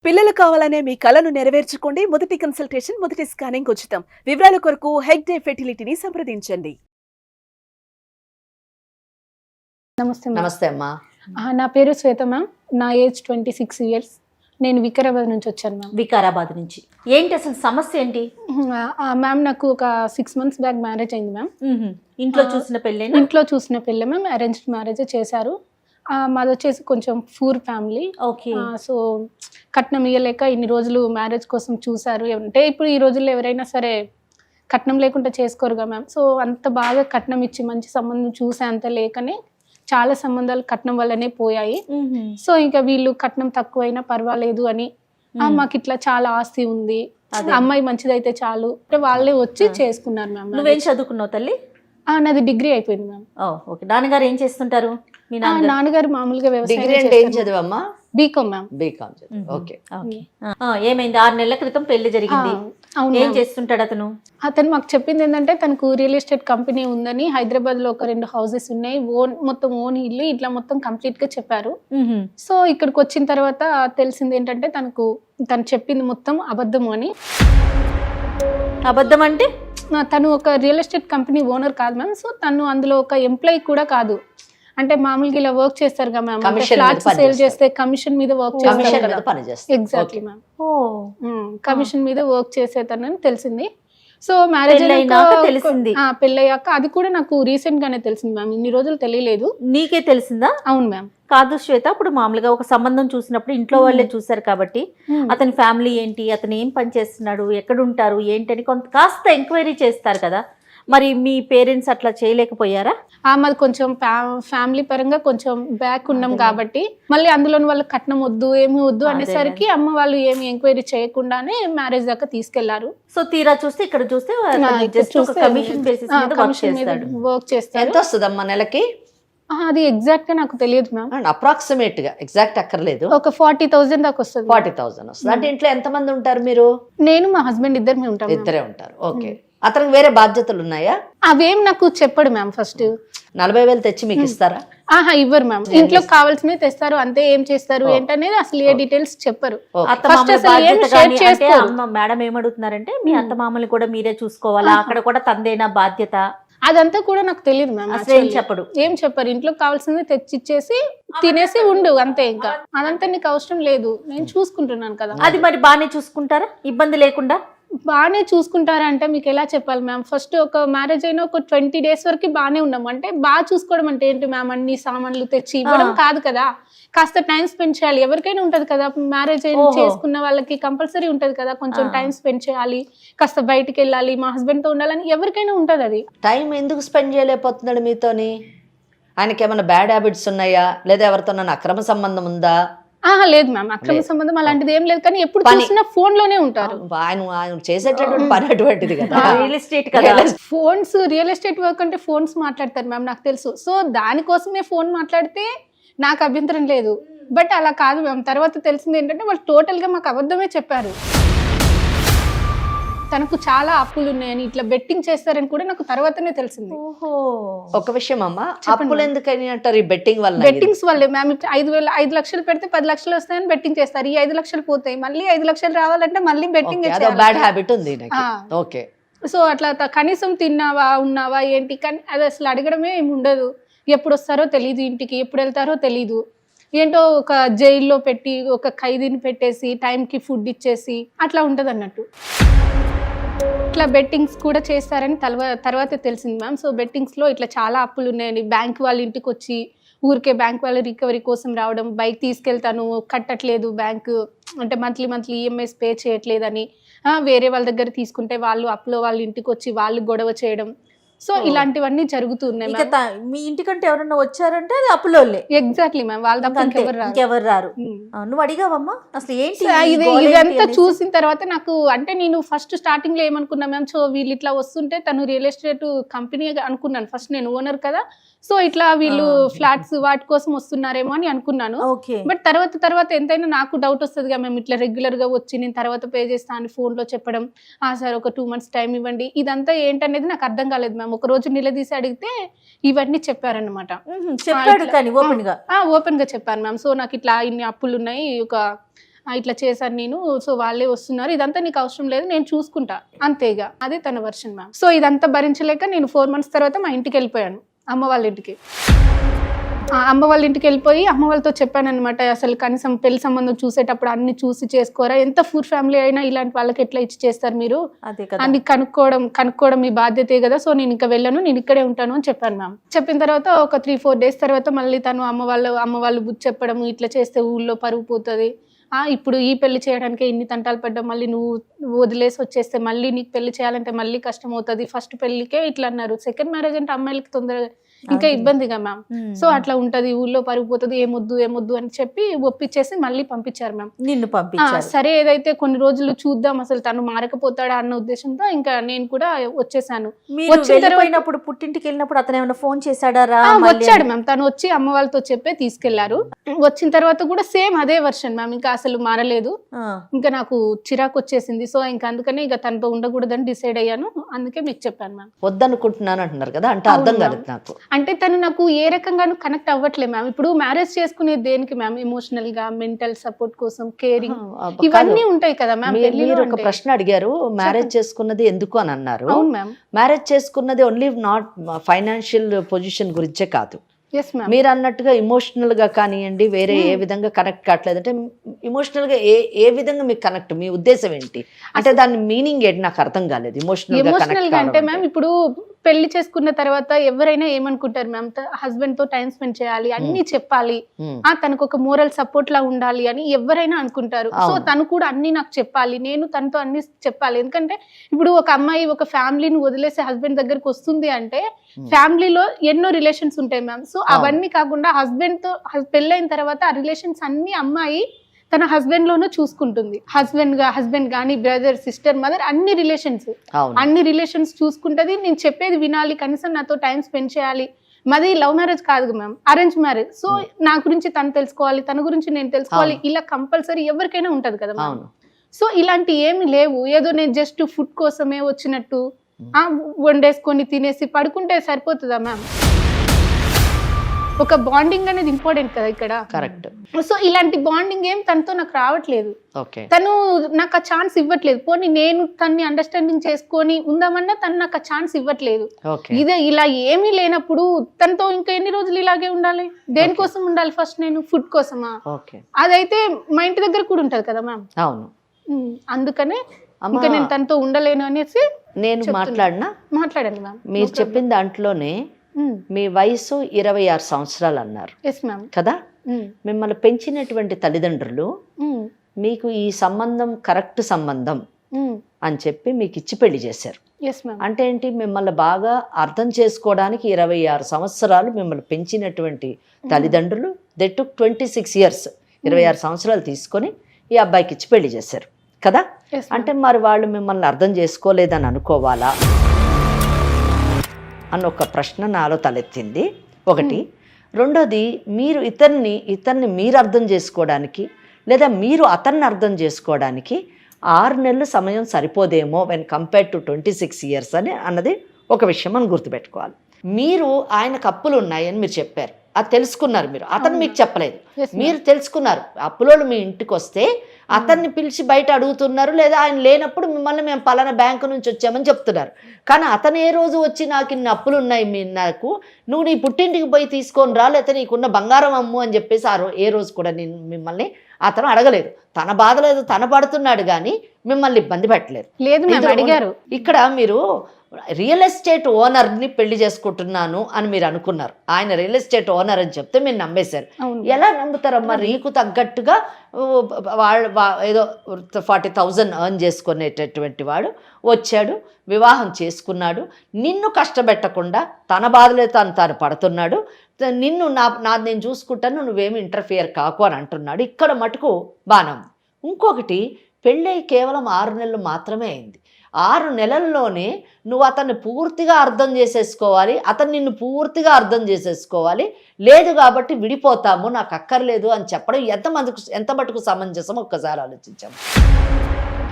పిల్లలు కావాలనే మీ కలను నెరవేర్చుకోండి. మొదటి కన్సల్టేషన్, మొదటి స్కానింగ్ ఉచితం. వివరాల కొరకు హెగ్డే ఫెర్టిలిటీని సంప్రదించండి. నమస్తే మ్యామ్. నమస్తే అమ్మా. నా పేరు శ్వేత మ్యామ్. నా ఏజ్ 26 ఇయర్స్. నేను వికారాబాద్ నుంచి వచ్చాను మ్యామ్. వికారాబాద్ నుంచి ఏంటి అసలు సమస్య ఏంటి? మ్యామ్ నాకు ఒక 6 months బ్యాక్ మ్యారేజ్ అయింది మ్యామ్. ఇంట్లో చూసిన పెళ్ళేనా? ఇంట్లో చూసిన పెళ్ళి మ్యామ్. అరేంజ్డ్ మ్యారేజ్ చేశారు. మాది వచ్చేసి కొంచెం పూర్ ఫ్యామిలీ. ఓకే. సో కట్నం ఇవ్వలేక ఇన్ని రోజులు మ్యారేజ్ కోసం చూశారు. అంటే ఇప్పుడు ఈ రోజుల్లో ఎవరైనా సరే కట్నం లేకుండా చేసుకోరుగా మ్యామ్. సో అంత బాగా కట్నం ఇచ్చి మంచి సంబంధం చూసే అంత లేకనే చాలా సంబంధాలు కట్నం వల్లనే పోయాయి. సో ఇంకా వీళ్ళు కట్నం తక్కువైనా పర్వాలేదు అని మాకు ఇట్లా చాలా ఆస్తి ఉంది, అమ్మాయి మంచిదైతే చాలు అంటే వాళ్ళే వచ్చి చేసుకున్నారు మ్యామ్. నువ్వేం చదువుకున్నావు తల్లి? నాది డిగ్రీ అయిపోయింది మ్యామ్. ఓకే. నాన్నగారు ఏం చేస్తుంటారు? మీ నాన్నగారు మామూలుగా డిగ్రీ అంటే ఏం వ్యవసాయం చదివమ్మా? BCom ma'am. బీకామ్ చదివి. ఓకే. ఏమైంది? 6 నెలల క్రితం పెళ్లి జరిగింది. అవును ఏం మ్యామ్. చేస్తుంటాడు అతను? అతను మాకు చెప్పింది ఏంటంటే తనకు రియల్ ఎస్టేట్ కంపెనీ ఉందని, హైదరాబాద్ లో ఒక 2 houses ఉన్నాయి, మొత్తం ఓన్ ఇల్లు, ఇట్లా మొత్తం కంప్లీట్ గా చెప్పారు. సో ఇక్కడికి వచ్చిన తర్వాత తెలిసింది ఏంటంటే తను చెప్పింది మొత్తం అబద్ధము అని. అబద్ధం అంటే? తను ఒక రియల్ ఎస్టేట్ కంపెనీ ఓనర్ కాదు మ్యామ్. సో తను అందులో ఒక ఎంప్లాయీ కూడా కాదు. అంటే మామూలుగా ఇలా వర్క్ చేస్తారు కదా మ్యామ్. ఫ్లాట్స్ సేల్ చేస్తే కమిషన్ మీద వర్క్ చేస్తారు కదా. Exactly ma'am. కమిషన్ మీద వర్క్ చేసేతనని తెలిసింది. సో మ్యారేజ్ తెలిసింది. పెళ్ళయ్యాక అది కూడా నాకు రీసెంట్ గానే తెలిసింది మ్యామ్. ఇన్ని రోజులు తెలియలేదు. నీకే తెలిసిందా? అవును మ్యామ్. కాదు శ్వేత, ఇప్పుడు మామూలుగా ఒక సంబంధం చూసినప్పుడు ఇంట్లో వాళ్ళే చూసారు కాబట్టి అతని ఫ్యామిలీ ఏంటి, అతను ఏం పని చేస్తున్నాడు, ఎక్కడ ఉంటారు, ఏంటని కాస్త ఎంక్వైరీ చేస్తారు కదా. మరి మీ పేరెంట్స్ అట్లా చేయలేకపోయారా? మాది కొంచెం ఫ్యామిలీ పరంగా కొంచెం బ్యాక్ ఉన్నాం కాబట్టి మళ్ళీ అందులో వాళ్ళు కట్నం వద్దు ఏమి వద్దు అనేసరికి అమ్మ వాళ్ళు ఏమి ఎంక్వైరీ చేయకుండానే మ్యారేజ్ దాకా తీసుకెళ్లారు. సో తీరా చూస్తే ఇక్కడ చూస్తే కమిషన్ బేసిస్ మీద వర్క్ చేస్తారు. ఎంత వస్తుందమ్మా నెలకి? అది ఎగ్జాక్ట్ గా నాకు తెలియదు మ్యామ్. అప్రాక్సిమేట్ గా, ఎగ్జాక్ట్ అక్కర్లేదు, ఒక 40,000 దాకా వస్తుంది. 40,000 వస్తుంది. అంటే ఇంట్లో ఎంత మంది ఉంటారు మీరు? నేను మా హస్బెండ్ ఇద్దరు ఉంటాం. ఇద్దరే ఉంటారు. ఓకే. అతనికి వేరే బాధ్యతలు ఉన్నాయా? అవేం నాకు చెప్పడు మ్యామ్. ఫస్ట్ 40,000 తెచ్చి మీకు ఇస్తారా? ఇవ్వరు మ్యామ్. ఇంట్లో కావాల్సినవి తెస్తారు అంతే. ఏం చేస్తారు ఏంటనేది అసలు ఏ డీటెయిల్స్ చెప్పరు. మేడం ఏమడుగుతున్నారంటే మీ అత్త మామల్ని కూడా మీరే చూసుకోవాలా, అక్కడ కూడా తందేనా బాధ్యత? అదంతా కూడా నాకు తెలియదు మ్యామ్. ఏం చెప్పరు. ఇంట్లో కావాల్సింది తెచ్చిచ్చేసి తినేసి ఉండు అంతే. ఇంకా అదంతా నీకు అవసరం లేదు, నేను చూసుకుంటున్నాను కదా. అది మరి బాగానే చూసుకుంటారా ఇబ్బంది లేకుండా? బాగానే చూసుకుంటారా అంటే మీకు ఎలా చెప్పాలి మ్యామ్. ఫస్ట్ ఒక మ్యారేజ్ అయినా ఒక 20 days వరకు బాగానే ఉన్నాము. అంటే బాగా చూసుకోవడం అంటే ఏంటి మ్యామ్? అన్ని సామాన్లు తెచ్చి ఇవ్వడం కాదు కదా. కాస్త టైం స్పెండ్ చేయాలి. ఎవరికైనా ఉంటది కదా, మ్యారేజ్ చేసుకున్న వాళ్ళకి కంపల్సరీ ఉంటది కదా, కొంచెం టైం స్పెండ్ చేయాలి, కాస్త బయటికి వెళ్ళాలి, మా హస్బెండ్ తో ఉండాలని ఎవరికైనా ఉంటది. అది టైం ఎందుకు స్పెండ్ చేయలేకపోతున్నాడు మీతోని? ఆయనకి ఏమైనా బ్యాడ్ హ్యాబిట్స్ ఉన్నాయా, లేదా ఎవరితో అక్రమ సంబంధం ఉందా? లేదు మ్యామ్, అక్రమ సంబంధం అలాంటిది ఏం లేదు. కానీ ఎప్పుడు చూసినా ఫోన్ లోనే ఉంటారు. ఆయన చేసేటటువంటి పని అటువంటిది కదా. రియల్ ఎస్టేట్ కదా. ఫోన్స్, రియల్ ఎస్టేట్ వర్క్ అంటే ఫోన్స్ మాట్లాడతారు మ్యామ్, నాకు తెలుసు. సో దానికోసమే ఫోన్ మాట్లాడితే నాకు అభ్యంతరం లేదు. బట్ అలా కాదు మ్యామ్. తర్వాత తెలిసింది ఏంటంటే వాళ్ళు టోటల్ గా మాకు అబద్ధమే చెప్పారు. తనకు చాలా అప్పులు ఉన్నాయని, ఇట్లా బెట్టింగ్ చేస్తారని కూడా నాకు తర్వాతనే తెలిసింది. ఒక విషయం అమ్మా, అప్పులు ఎందుకని అంటారు? ఈ బెట్టింగ్ వల్ల, బెట్టింగ్స్ వల్లే మ్యామ్. 5 లక్షలు పెడితే 10 లక్షలు వస్తాయని బెట్టింగ్ చేస్తారు. ఈ 5 లక్షలు పోతాయి, మళ్ళీ 5 లక్షలు రావాలంటే మళ్ళీ బెట్టింగ్. బ్యాడ్ హ్యాబిట్ ఉంది. ఓకే. సో అట్లా కనీసం తిన్నావా ఉన్నావా ఏంటి కానీ అది అసలు అడగడమే ఏమి ఉండదు. ఎప్పుడు వస్తారో తెలీదు, ఇంటికి ఎప్పుడు వెళ్తారో తెలీదు. ఏంటో ఒక జైల్లో పెట్టి ఒక ఖైదీని పెట్టేసి టైంకి ఫుడ్ ఇచ్చేసి అట్లా ఉంటది అన్నట్టు. ఇట్లా బెట్టింగ్స్ కూడా చేస్తారని తర్వాత తెలిసింది మ్యామ్. సో బెట్టింగ్స్లో ఇట్లా చాలా అప్పులు ఉన్నాయని బ్యాంక్ వాళ్ళ ఇంటికి వచ్చి ఊరికే బ్యాంక్ వాళ్ళ రికవరీ కోసం రావడం, బైక్ తీసుకెళ్తాను కట్టట్లేదు బ్యాంకు అంటే మంత్లీ ఈఎంఐస్ పే చేయట్లేదని, వేరే వాళ్ళ దగ్గర తీసుకుంటే వాళ్ళు అప్పులో వాళ్ళ ఇంటికి వచ్చి వాళ్ళు గొడవ చేయడం. సో ఇలాంటివన్నీ జరుగుతున్నాయి. మీ ఇంటికంటే ఎవరన్నా వచ్చారంటే అది అప్పులోళ్ళే. Exactly ma'am. వాళ్ళ తప్ప ఇంకెవరు రారు. నువ్వు అడిగావమ్మా అసలు ఏంటి ఇదంతా చూసిన తర్వాత నాకు అంటే నేను ఫస్ట్ స్టార్టింగ్ లో ఏమనుకున్నా మ్యామ్, సో వీళ్ళు ఇట్లా వస్తుంటే తను రియల్ ఎస్టేట్ కంపెనీ అనుకున్నాను. ఫస్ట్ నేను ఓనర్ కదా, సో ఇట్లా వీళ్ళు ఫ్లాట్స్ వాటి కోసం వస్తున్నారేమో అని అనుకున్నాను. బట్ తర్వాత ఎంతైనా నాకు డౌట్ వస్తుంది కదా మేము ఇట్లా రెగ్యులర్ గా వచ్చి నేను తర్వాత పే చేస్తా అని ఫోన్ లో చెప్పడం, సార్ ఒక 2 months టైం ఇవ్వండి, ఇదంతా ఏంటనేది నాకు అర్థం కాలేదు మ్యామ్. ఒక రోజు నిలదీసి అడిగితే ఇవన్నీ చెప్పారనమాట. ఓపెన్ గా చెప్పాను మ్యామ్. సో నాకు ఇట్లా ఇన్ని అప్పులు ఉన్నాయి, ఒక ఇట్లా చేశాను నేను, సో వాళ్ళే వస్తున్నారు, ఇదంతా నీకు అవసరం లేదు, నేను చూసుకుంటా అంతేగా. అదే తన వర్షన్ మ్యామ్. సో ఇదంతా భరించలేక నేను 4 months తర్వాత మా ఇంటికి వెళ్ళిపోయాను, అమ్మ వాళ్ళ ఇంటికి. అమ్మ వాళ్ళ ఇంటికి వెళ్ళిపోయి అమ్మ వాళ్ళతో చెప్పాను అనమాట, అసలు కనీసం పెళ్లి సంబంధం చూసేటప్పుడు అన్ని చూసి చేసుకోరా, ఎంత పూర్ ఫ్యామిలీ అయినా ఇలాంటి వాళ్ళకి ఎట్లా ఇచ్చి చేస్తారు మీరు అని కనుక్కోవడం మీ బాధ్యతే కదా. సో నేను ఇంకా వెళ్ళను, నేను ఇక్కడే ఉంటాను అని చెప్పాను మ్యామ్. చెప్పిన తర్వాత ఒక 3-4 days తర్వాత మళ్ళీ తను అమ్మ వాళ్ళు బుద్ధి చెప్పడం, ఇట్లా చేస్తే ఊళ్ళో పరుగు పోతుంది, ఇప్పుడు ఈ పెళ్లి చేయడానికి ఇన్ని తంటాలు పడ్డావు, మళ్ళీ నువ్వు వదిలేసి వచ్చేస్తే మళ్ళీ నీకు పెళ్లి చేయాలంటే మళ్ళీ కష్టం అవుతుంది, ఫస్ట్ పెళ్లికే ఇట్లా అన్నారు, సెకండ్ మ్యారేజ్ అంటే అమ్మాయిలకి తొందరగా ఇంకా ఇబ్బందిగా మ్యామ్. సో అట్లా ఉంటది, ఊళ్ళో పరుగుపోతుంది, ఏమొద్దు అని చెప్పి ఒప్పించేసి మళ్ళీ పంపించారు మ్యామ్. నిన్ను పంపించారు. సరే ఏదైతే కొన్ని రోజులు చూద్దాం అసలు తను మారకపోతాడా అన్న ఉద్దేశంతో ఇంకా నేను కూడా వచ్చేసాను. వెళ్ళిపోయినప్పుడు పుట్టింటికి వెళ్ళినప్పుడు అతను ఏమైనా ఫోన్ చేశాడా? వచ్చాడు మ్యామ్, తను వచ్చి అమ్మ వాళ్ళతో చెప్పే తీసుకెళ్లారు. వచ్చిన తర్వాత కూడా సేమ్ అదే వర్షన్ మ్యామ్, ఇంకా అసలు మారలేదు. ఇంకా నాకు చిరాకు వచ్చేసింది, సో ఇంకా అందుకనే ఇక తనతో ఉండకూడదని డిసైడ్ అయ్యాను, అందుకే మీకు చెప్పాను మ్యామ్. వద్దనుకుంటున్నాను అంటున్నారు కదా, అంటే అర్థం కాలేదు నాకు. అంటే తను నాకు ఏ రకంగానూ కనెక్ట్ అవ్వట్లేదు మ్యామ్. ఇప్పుడు మ్యారేజ్ చేసుకునేది దేనికి మ్యామ్? ఎమోషనల్ గా, మెంటల్ సపోర్ట్ కోసం, కేరింగ్ ఇవన్నీ ఉంటాయి కదా మ్యామ్. మీరు ఒక ప్రశ్న అడిగారు, మ్యారేజ్ చేసుకున్నది ఎందుకు అని అన్నారు. అవును మ్యామ్. మ్యారేజ్ చేసుకున్నది ఓన్లీ నాట్ ఫైనాన్షియల్ పొజిషన్ గురించే కాదు, మీరు అన్నట్టుగా ఇమోషనల్ గా కానివ్వండి, వేరే ఏ విధంగా కనెక్ట్ కావట్లేదు అంటే ఇమోషనల్ గా ఏ విధంగా మీకు కనెక్ట్, మీ ఉద్దేశం ఏంటి అంటే దాని మీనింగ్ ఏంటి నాకు అర్థం కాలేదు. ఎమోషనల్ గా అంటే మ్యామ్ ఇప్పుడు పెళ్లి చేసుకున్న తర్వాత ఎవరైనా ఏమనుకుంటారు మ్యామ్, హస్బెండ్ తో టైం స్పెండ్ చేయాలి, అన్ని చెప్పాలి, తనకు ఒక మోరల్ సపోర్ట్ లా ఉండాలి అని ఎవరైనా అనుకుంటారు. సో తను కూడా అన్ని నాకు చెప్పాలి, నేను తనతో అన్ని చెప్పాలి. ఎందుకంటే ఇప్పుడు ఒక అమ్మాయి ఒక ఫ్యామిలీని వదిలేసి హస్బెండ్ దగ్గరకు వస్తుంది అంటే ఫ్యామిలీలో ఎన్నో రిలేషన్స్ ఉంటాయి మ్యామ్. సో అవన్నీ కాకుండా హస్బెండ్ తో పెళ్ళైన తర్వాత ఆ రిలేషన్స్ అన్ని అమ్మాయి తన హస్బెండ్ లోనూ చూసుకుంటుంది. హస్బెండ్ గానీ, బ్రదర్, సిస్టర్, మదర్, అన్ని రిలేషన్స్ చూసుకుంటది. నేను చెప్పేది వినాలి, కనీసం నాతో టైం స్పెండ్ చేయాలి. మాది లవ్ మ్యారేజ్ కాదు మ్యామ్, అరేంజ్ మ్యారేజ్. సో నా గురించి తను తెలుసుకోవాలి, తన గురించి నేను తెలుసుకోవాలి, ఇలా కంపల్సరీ ఎవరికైనా ఉంటది కదా మ్యామ్. సో ఇలాంటి ఏమి లేవు, ఏదో నేను జస్ట్ ఫుడ్ కోసమే వచ్చినట్టు వండేసుకొని తినేసి పడుకుంటే సరిపోతుందా మ్యామ్? ఒక బాండింగ్ అనేది ఇంపార్టెంట్ కదా ఇక్కడ. కరెక్ట్. సో ఇలాంటి బాండింగ్ ఏం తనతో నాకు రావట్లేదు, తను నాకు ఆ ఛాన్స్ ఇవ్వట్లేదు. పోనీ నేను తన్ని అండర్స్టాండింగ్ చేసుకొని ఉందామన్నా తను నాకు ఆ ఛాన్స్ ఇవ్వట్లేదు. ఇదే ఇలా ఏమీ లేనప్పుడు తనతో ఇంకా ఎన్ని రోజులు ఇలాగే ఉండాలి? దేనికోసం ఉండాలి? ఫస్ట్ నేను ఫుడ్ కోసమా? అదైతే మా ఇంటి దగ్గర కూడా ఉంటది కదా మ్యామ్. అవును, అందుకనే ఇంకా నేను తనతో ఉండలేను అనేసి నేను మాట్లాడాను మ్యామ్. మీరు చెప్పిన దాంట్లోనే మీ వయసు 26 సంవత్సరాలు అన్నారు కదా. మిమ్మల్ని పెంచినటువంటి తల్లిదండ్రులు మీకు ఈ సంబంధం కరెక్ట్ సంబంధం అని చెప్పి మీకు ఇచ్చి పెళ్లి చేశారు. అంటే ఏంటి, మిమ్మల్ని బాగా అర్థం చేసుకోవడానికి 26 సంవత్సరాలు మిమ్మల్ని పెంచినటువంటి తల్లిదండ్రులు దే టుక్ 26 years 26 సంవత్సరాలు తీసుకొని ఈ అబ్బాయికి ఇచ్చి పెళ్లి చేశారు కదా. అంటే మరి వాళ్ళు మిమ్మల్ని అర్థం చేసుకోలేదని అనుకోవాలా అన్న ఒక ప్రశ్న నాలో తలెత్తింది ఒకటి. రెండోది, మీరు ఇతన్ని మీరు అర్థం చేసుకోవడానికి లేదా మీరు అతన్ని అర్థం చేసుకోవడానికి 6 నెలలు సమయం సరిపోదేమో వెన్ కంపేర్డ్ టు 26 years అని అన్నది ఒక విషయం మనం గుర్తుపెట్టుకోవాలి. మీరు ఆయనకు అప్పులు ఉన్నాయని మీరు చెప్పారు, అది తెలుసుకున్నారు మీరు, అతను మీకు చెప్పలేదు, మీరు తెలుసుకున్నారు. అప్పులోళ్ళు మీ ఇంటికి వస్తే అతన్ని పిలిచి బయట అడుగుతున్నారు, లేదా ఆయన లేనప్పుడు మిమ్మల్ని మేము పలానా బ్యాంకు నుంచి వచ్చామని చెప్తున్నారు. కానీ అతను ఏ రోజు వచ్చి నాకు ఇన్ని అప్పులు ఉన్నాయి నువ్వు నీ పుట్టింటికి పోయి తీసుకొని రా, లేకపోతే నీకున్న బంగారం అమ్ము అని చెప్పేసి ఏ రోజు కూడా నేను మిమ్మల్ని అతను అడగలేదు. తన బాధలేదు తన పడుతున్నాడు కానీ మిమ్మల్ని ఇబ్బంది పెట్టలేదు. ఇక్కడ మీరు రియల్ ఎస్టేట్ ఓనర్ని పెళ్లి చేసుకుంటున్నాను అని మీరు అనుకున్నారు, ఆయన రియల్ ఎస్టేట్ ఓనర్ అని చెప్తే మీరు నమ్మేశారు. ఎలా నమ్ముతారమ్మా? రీకు తగ్గట్టుగా ఏదో 40,000 ఎర్న్ చేసుకునేటటువంటి వాడు వచ్చాడు, వివాహం చేసుకున్నాడు, నిన్ను కష్టపెట్టకుండా తన బాధలే తాను పడుతున్నాడు, నిన్ను నేను చూసుకుంటాను, నువ్వేమి ఇంటర్ఫియర్ కాకు అని అంటున్నాడు. ఇక్కడ మటుకు బాణం. ఇంకొకటి, పెళ్ళై కేవలం 6 నెలలు మాత్రమే అయింది. 6 నెలల్లోనే నువ్వు అతన్ని పూర్తిగా అర్థం చేసేసుకోవాలి, అతను నిన్ను పూర్తిగా అర్థం చేసేసుకోవాలి. లేదు కాబట్టి విడిపోతాము, నాకు అక్కర్లేదు అని చెప్పడం ఎంత మటుకు సమంజసం ఒక్కసారి ఆలోచించాము.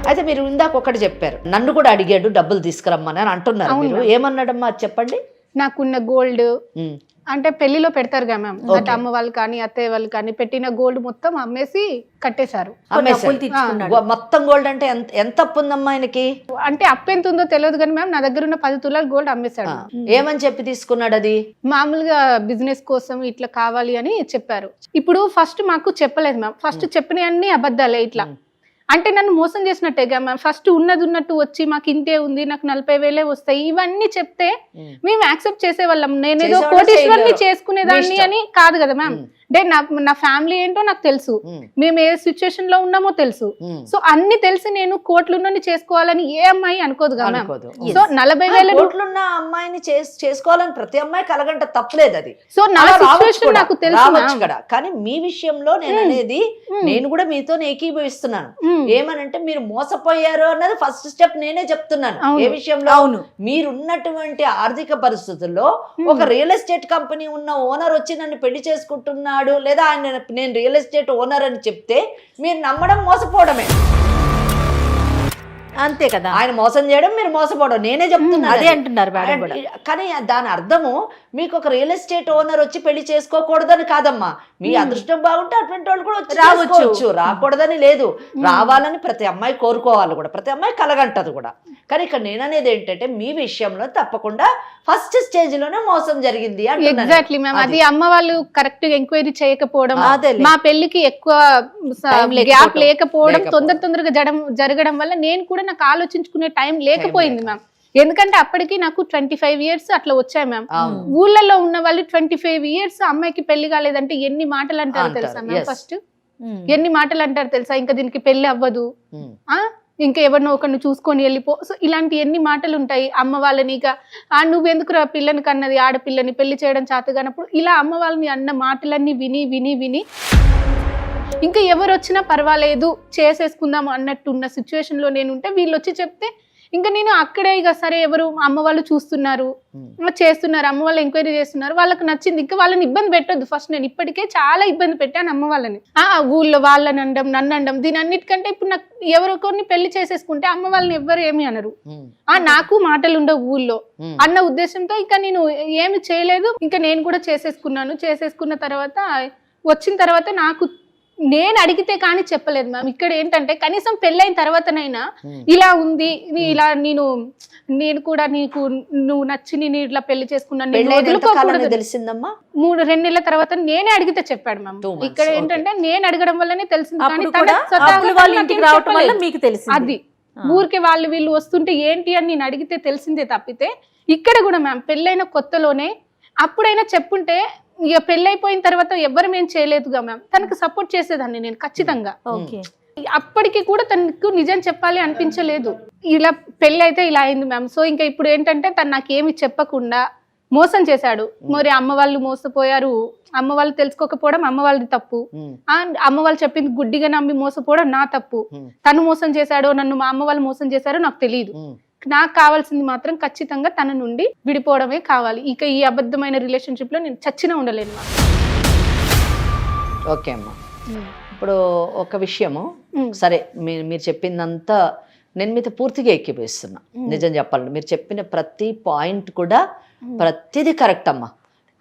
అయితే మీరు ఇందాక ఒకటి చెప్పారు, నన్ను కూడా అడిగాడు డబ్బులు తీసుకురమ్మని అని అంటున్నారు. మీరు ఏమన్నాడమ్మా అది చెప్పండి. నాకున్న గోల్డ్ ఉమ్. అంటే పెళ్లిలో పెడతారు కదా మ్యామ్, అంటే అమ్మ వాళ్ళు కానీ అత్తయ్య వాళ్ళు కానీ పెట్టిన గోల్డ్ మొత్తం అమ్మేసి కట్టేశారు. అప్పులు తీర్చుకున్నాడు. మొత్తం గోల్డ్ అంటే ఎంత అప్పు ఉందమ్మా ఆయనకి? అంటే అప్పు ఎంత ఉందో తెలియదు కానీ మ్యామ్ నా దగ్గర ఉన్న 10 తులాలు గోల్డ్ అమ్మేశాడు. ఏమని చెప్పి తీసుకున్నాడు అది? మామూలుగా బిజినెస్ కోసం ఇట్లా కావాలి అని చెప్పారు. ఇప్పుడు ఫస్ట్ మాకు చెప్పలేదు మ్యామ్, ఫస్ట్ చెప్పిన అన్ని అబద్ధాలే. ఇట్లా అంటే నన్ను మోసం చేసినట్టేగా మ్యామ్. ఫస్ట్ ఉన్నది ఉన్నట్టు వచ్చి మాకు ఇంతే ఉంది, నాకు 40,000 వస్తాయి, ఇవన్నీ చెప్తే మేము యాక్సెప్ట్ చేసేవాళ్ళం. నేనేదో కోటీశ్వరిని చేసుకునేదాన్ని అని కాదు కదా మ్యామ్. అంటే నా ఫ్యామిలీ ఏంటో నాకు తెలుసు, మేము ఏ సిచ్యువేషన్ లో ఉన్నామో తెలుసు. సో అన్ని తెలిసి నేను కోట్లున్నని చేసుకోవాలని ఏ అమ్మాయి అనుకోదు కదా మ్యామ్. సో 40,000 కోట్లున్న అమ్మాయిని చేసుకోవాలని ప్రతి అమ్మాయి కలగంట తప్పలేదు అది. సో నా సిచ్యువేషన్ నాకు తెలుసు కదా. కానీ మీ విషయంలో నేను అనేది, నేను కూడా మీతో ఏకీభవిస్తున్నాను. ఏమనంటే మీరు మోసపోయారు అన్నది ఫస్ట్ స్టెప్ నేనే చెప్తున్నాను. ఏ విషయంలో? మీరున్నటువంటి ఆర్థిక పరిస్థితుల్లో ఒక రియల్ ఎస్టేట్ కంపెనీ ఉన్న ఓనర్ వచ్చి నన్ను పెళ్లి చేసుకుంటున్నా లేదా ఆయన నేను రియల్ ఎస్టేట్ ఓనర్ అని చెప్తే మీరు నమ్మడం మోసపోవడమే. అంతే కదా. ఆయన మోసం చేయడం, మీరు మోసపోవడం. నేనే చెప్తున్నా అదే అంటున్నారు. కానీ దాని అర్థము మీకు ఒక రియల్ ఎస్టేట్ ఓనర్ వచ్చి పెళ్లి చేసుకోకూడదని కాదమ్మా. మీ అదృష్టం బాగుంటే అటువంటి వాళ్ళు కూడా వచ్చి రావచ్చు, రాకూడదని లేదు. రావాలని ప్రతి అమ్మాయి కోరుకోవాలి కూడా, ప్రతి అమ్మాయి కలగంటది కూడా. కానీ ఇక్కడ నేననేది ఏంటంటే మీ విషయంలో తప్పకుండా ఫస్ట్ స్టేజ్ లోనే మోసం జరిగింది. Exactly ma'am. అది అమ్మ వాళ్ళు కరెక్ట్ గా ఎంక్వైరీ చేయకపోవడం, మా పెళ్లికి ఎక్కువ గ్యాప్ లేకపోవడం, తొందరగా జరగడం వల్ల నేను కూడా నాకు ఆలోచించుకునే టైం లేకపోయింది మ్యామ్. ఎందుకంటే అప్పటికి నాకు 25 years అట్లా వచ్చాయి మ్యామ్. ఊళ్ళలో ఉన్న వాళ్ళు 25 years అమ్మాయికి పెళ్లి కాలేదంటే ఎన్ని మాటలు అంటారు తెలుసా మ్యామ్? ఫస్ట్ ఎన్ని మాటలు అంటారు తెలుసా? ఇంకా దీనికి పెళ్లి అవ్వదు, ఇంకా ఎవరినో ఒకరిని చూసుకొని వెళ్ళిపో. సో ఇలాంటి ఎన్ని మాటలు ఉంటాయి అమ్మ వాళ్ళని. ఇక నువ్వెందుకు రా పిల్లని కన్నది, ఆడపిల్లని పెళ్లి చేయడం చేతగానప్పుడు ఇలా అమ్మ వాళ్ళని అన్న మాటలన్నీ విని విని విని ఇంకా ఎవరు వచ్చినా పర్వాలేదు చేసేసుకుందాం అన్నట్టున్న సిచ్యువేషన్ లో నేను ఉంటే వీళ్ళు వచ్చి చెప్తే ఇంకా నేను అక్కడే ఇక సరే ఎవరు అమ్మ వాళ్ళు చూస్తున్నారు, చేస్తున్నారు, అమ్మ వాళ్ళు ఎంక్వైరీ చేస్తున్నారు, వాళ్ళకి నచ్చింది. ఇంకా వాళ్ళని ఇబ్బంది పెట్టొద్దు. ఫస్ట్ నేను ఇప్పటికే చాలా ఇబ్బంది పెట్టాను అమ్మ వాళ్ళని. ఊళ్ళో వాళ్ళని అనడం, నన్ను అనడం, దీని అన్నిటికంటే ఇప్పుడు నాకు ఎవరికొన్ని పెళ్లి చేసేసుకుంటే అమ్మ వాళ్ళని ఎవ్వరు ఏమి అనరు, నాకు మాటలు ఉండవు ఊళ్ళో అన్న ఉద్దేశంతో ఇంకా నేను ఏమి చేయలేదు. ఇంకా నేను కూడా చేసేసుకున్నాను. చేసేసుకున్న తర్వాత వచ్చిన తర్వాత నాకు నేను అడిగితే కానీ చెప్పలేదు మ్యామ్. ఇక్కడ ఏంటంటే కనీసం పెళ్ళైన తర్వాతనైనా ఇలా ఉంది, ఇలా నేను కూడా నీకు నువ్వు నచ్చి నేను ఇట్లా పెళ్లి చేసుకున్నాను తెలిసిందమ్మా. 2 నెలల తర్వాత నేనే అడిగితే చెప్పాడు మ్యామ్. ఇక్కడ ఏంటంటే నేను అడగడం వల్లనే తెలిసింది. అది ఊరికే వాళ్ళు వీళ్ళు వస్తుంటే ఏంటి అని నేను అడిగితే తెలిసిందే తప్పితే ఇక్కడ కూడా మ్యామ్ పెళ్ళైన కొత్తలోనే అప్పుడైనా చెప్పుంటే ఇక పెళ్ళైపోయిన తర్వాత ఎవ్వరు మేము చేయలేదుగా మ్యామ్. తనకు సపోర్ట్ చేసేదాన్ని నేను ఖచ్చితంగా. అప్పటికి కూడా తనకు నిజం చెప్పాలి అనిపించలేదు. ఇలా పెళ్ళి అయితే ఇలా అయింది మ్యామ్. సో ఇంకా ఇప్పుడు ఏంటంటే తను నాకేమి చెప్పకుండా మోసం చేశాడు. మరి అమ్మ వాళ్ళు మోసపోయారు, అమ్మ వాళ్ళు తెలుసుకోకపోవడం అమ్మ వాళ్ళది తప్పు, అమ్మ వాళ్ళు చెప్పింది గుడ్డిగా నమ్మి మోసపోవడం నా తప్పు. తను మోసం చేశాడో నన్ను మా అమ్మ వాళ్ళు మోసం చేశారో నాకు తెలియదు. నాకు కావాల్సింది మాత్రం ఖచ్చితంగా తన నుండి విడిపోవడమే కావాలి. ఇక ఈ అబద్ధమైన రిలేషన్షిప్ లో నేను చచ్చినా ఉండలేను. ఓకే అమ్మా. ఇప్పుడు ఒక విషయము, సరే మీరు చెప్పిందంతా నేను మీతో పూర్తిగా ఎక్కిపోయిస్తున్నా. నిజం చెప్పాలంటే మీరు చెప్పిన ప్రతి పాయింట్ కూడా ప్రతిదీ కరెక్ట్ అమ్మా.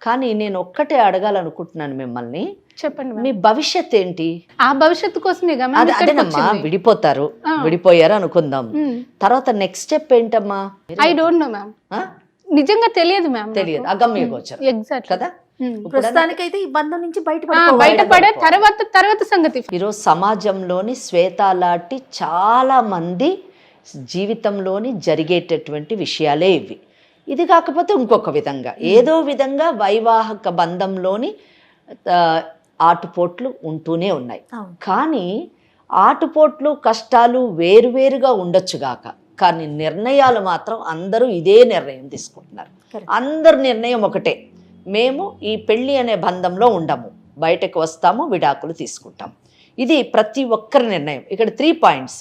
కానీ నేను ఒక్కటే అడగాలనుకుంటున్నాను మిమ్మల్ని, చెప్పండి మీ భవిష్యత్ ఏంటి? ఆ భవిష్యత్తు కోసమే అదేనమ్మా, విడిపోయారు అనుకుందాం, తర్వాత నెక్స్ట్ స్టెప్ ఏంటమ్మా? I don't know ma'am. నిజంగా తెలియదు మ్యామ్, తెలియదు. అగమ్యగోచరం. ఎగ్జాక్ట్ కదా. ప్రస్తుతానికైతే ఈ బంధం నుంచి బయటపడే తర్వాత సంగతి. ఈరోజు సమాజంలోని శ్వేత లాంటి చాలా మంది జీవితంలోని జరిగేటటువంటి విషయాలే ఇవి. ఇది కాకపోతే ఇంకొక విధంగా ఏదో విధంగా వైవాహిక బంధంలోని ఆటుపోట్లు ఉంటూనే ఉన్నాయి. కానీ ఆటుపోట్లు కష్టాలు వేరువేరుగా ఉండొచ్చుగాక, కానీ నిర్ణయాలు మాత్రం అందరూ ఇదే నిర్ణయం తీసుకుంటున్నారు. అందరు నిర్ణయం ఒకటే, మేము ఈ పెళ్ళి అనే బంధంలో ఉండము, బయటకు వస్తాము, విడాకులు తీసుకుంటాం. ఇది ప్రతి ఒక్కరి నిర్ణయం. ఇక్కడ 3 points.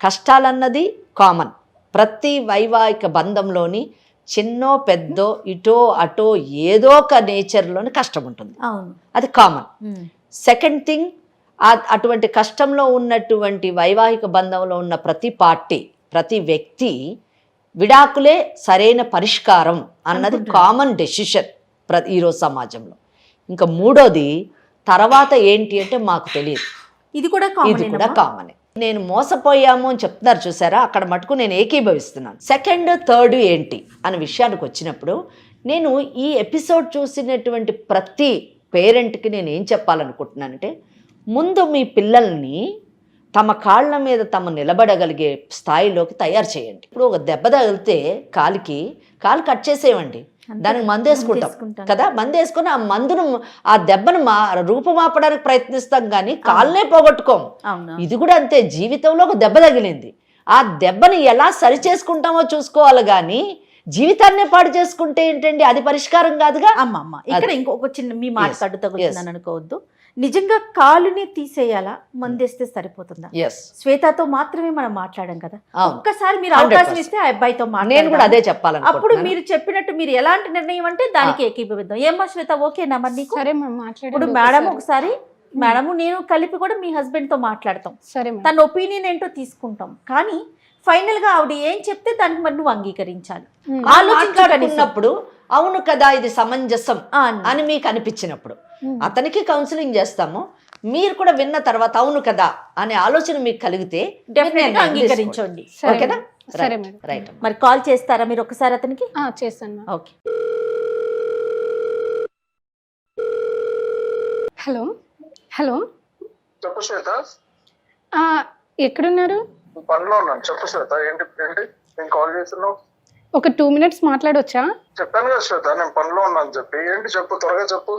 కష్టాలన్నది కామన్. ప్రతి వైవాహిక బంధంలోని చిన్నో పెద్దో ఇటో అటో ఏదో ఒక నేచర్లోని కష్టం ఉంటుంది, అది కామన్. సెకండ్ థింగ్, అటువంటి కష్టంలో ఉన్నటువంటి వైవాహిక బంధంలో ఉన్న ప్రతి పార్టీ, ప్రతి వ్యక్తి విడాకులే సరైన పరిష్కారం అన్నది కామన్ డెసిషన్ ఈరోజు సమాజంలో. ఇంకా మూడోది తర్వాత ఏంటి అంటే మాకు తెలియదు, ఇది కూడా కామనే. నేను మోసపోయాము అని చెప్తున్నారు చూసారా, అక్కడ మటుకు నేను ఏకీభవిస్తున్నాను. సెకండ్ థర్డ్ ఏంటి అనే విషయానికి వచ్చినప్పుడు నేను ఈ ఎపిసోడ్ చూసినటువంటి ప్రతి పేరెంట్కి నేను ఏం చెప్పాలనుకుంటున్నానంటే, ముందు మీ పిల్లల్ని తమ కాళ్ళ మీద తమ నిలబడగలిగే స్థాయిలోకి తయారు చేయండి. ఇప్పుడు ఒక దెబ్బ తగిలితే కాలు కట్ చేసేయండి, దానికి మందు వేసుకుంటాం కదా, మందు వేసుకుని ఆ మందును ఆ దెబ్బను రూపుమాపడానికి ప్రయత్నిస్తాం కానీ కాళ్ళనే పోగొట్టుకోం. ఇది కూడా అంతే, జీవితంలో ఒక దెబ్బ తగిలింది, ఆ దెబ్బని ఎలా సరి చేసుకుంటామో చూసుకోవాలి కానీ జీవితాన్నే పాడు చేసుకుంటే ఏంటండి, అది పరిష్కారం కాదుగా. అమ్మమ్మ ఇక్కడ ఇంకొక చిన్న మీ మాట కట్టు తగ్గుతుందని అనుకోవద్దు. నిజంగా కాలుని తీసేయాలా, మందేస్తే సరిపోతుందా? శ్వేతతో మాత్రమే మనం మాట్లాడాం కదా, ఒక్కసారి మీరు అవకాశం ఇస్తే ఆ అబ్బాయితో నేను కూడా అదే చెప్పాలి. అప్పుడు మీరు చెప్పినట్టు మీరు ఎలాంటి నిర్ణయం అంటే దానికి ఏకీభవిద్దాం. ఏమ్మా శ్వేత, ఓకేనా మరి నీకు? సరే ఇప్పుడు మేడం ఒకసారి మేడము నేను కలిపి కూడా మీ హస్బెండ్ తో మాట్లాడతాం, సరే తన ఒపీనియన్ ఏంటో తీసుకుంటాం, కానీ ఫైనల్ గా ఆవిడ ఏం చెప్తే దానికి మరి నువ్వు అంగీకరించాలి. ఆలోచించుకున్నప్పుడు అవును కదా ఇది సమంజసం అని మీకు అనిపించినప్పుడు అతనికి కౌన్సిలింగ్ చేస్తాము, మీరు కూడా విన్న తర్వాత అవును కదా అనే ఆలోచన మీకు కలిగితే డెఫినెట్గా అంగీకరించండి. ఓకేనా? సరే మేడం. రైట్. మరి కాల్ చేస్తారా మీరు ఒకసారి అతనికి? చేస్తాను. ఓకే. హలో హలో, చెప్పు శ్వేత. ఎక్కడున్నారు? పనిలో ఉన్నాను. చెప్పు శ్వేత, ఏంటి నేను కాల్ చేస్తున్నావు? ఒక 2 minutes మాట్లాడొచ్చా? చెప్పాను కదా శ్వేత, నేను పనిలో ఉన్నాను చెప్పి. ఏంటి చెప్పు, త్వరగా చెప్పు.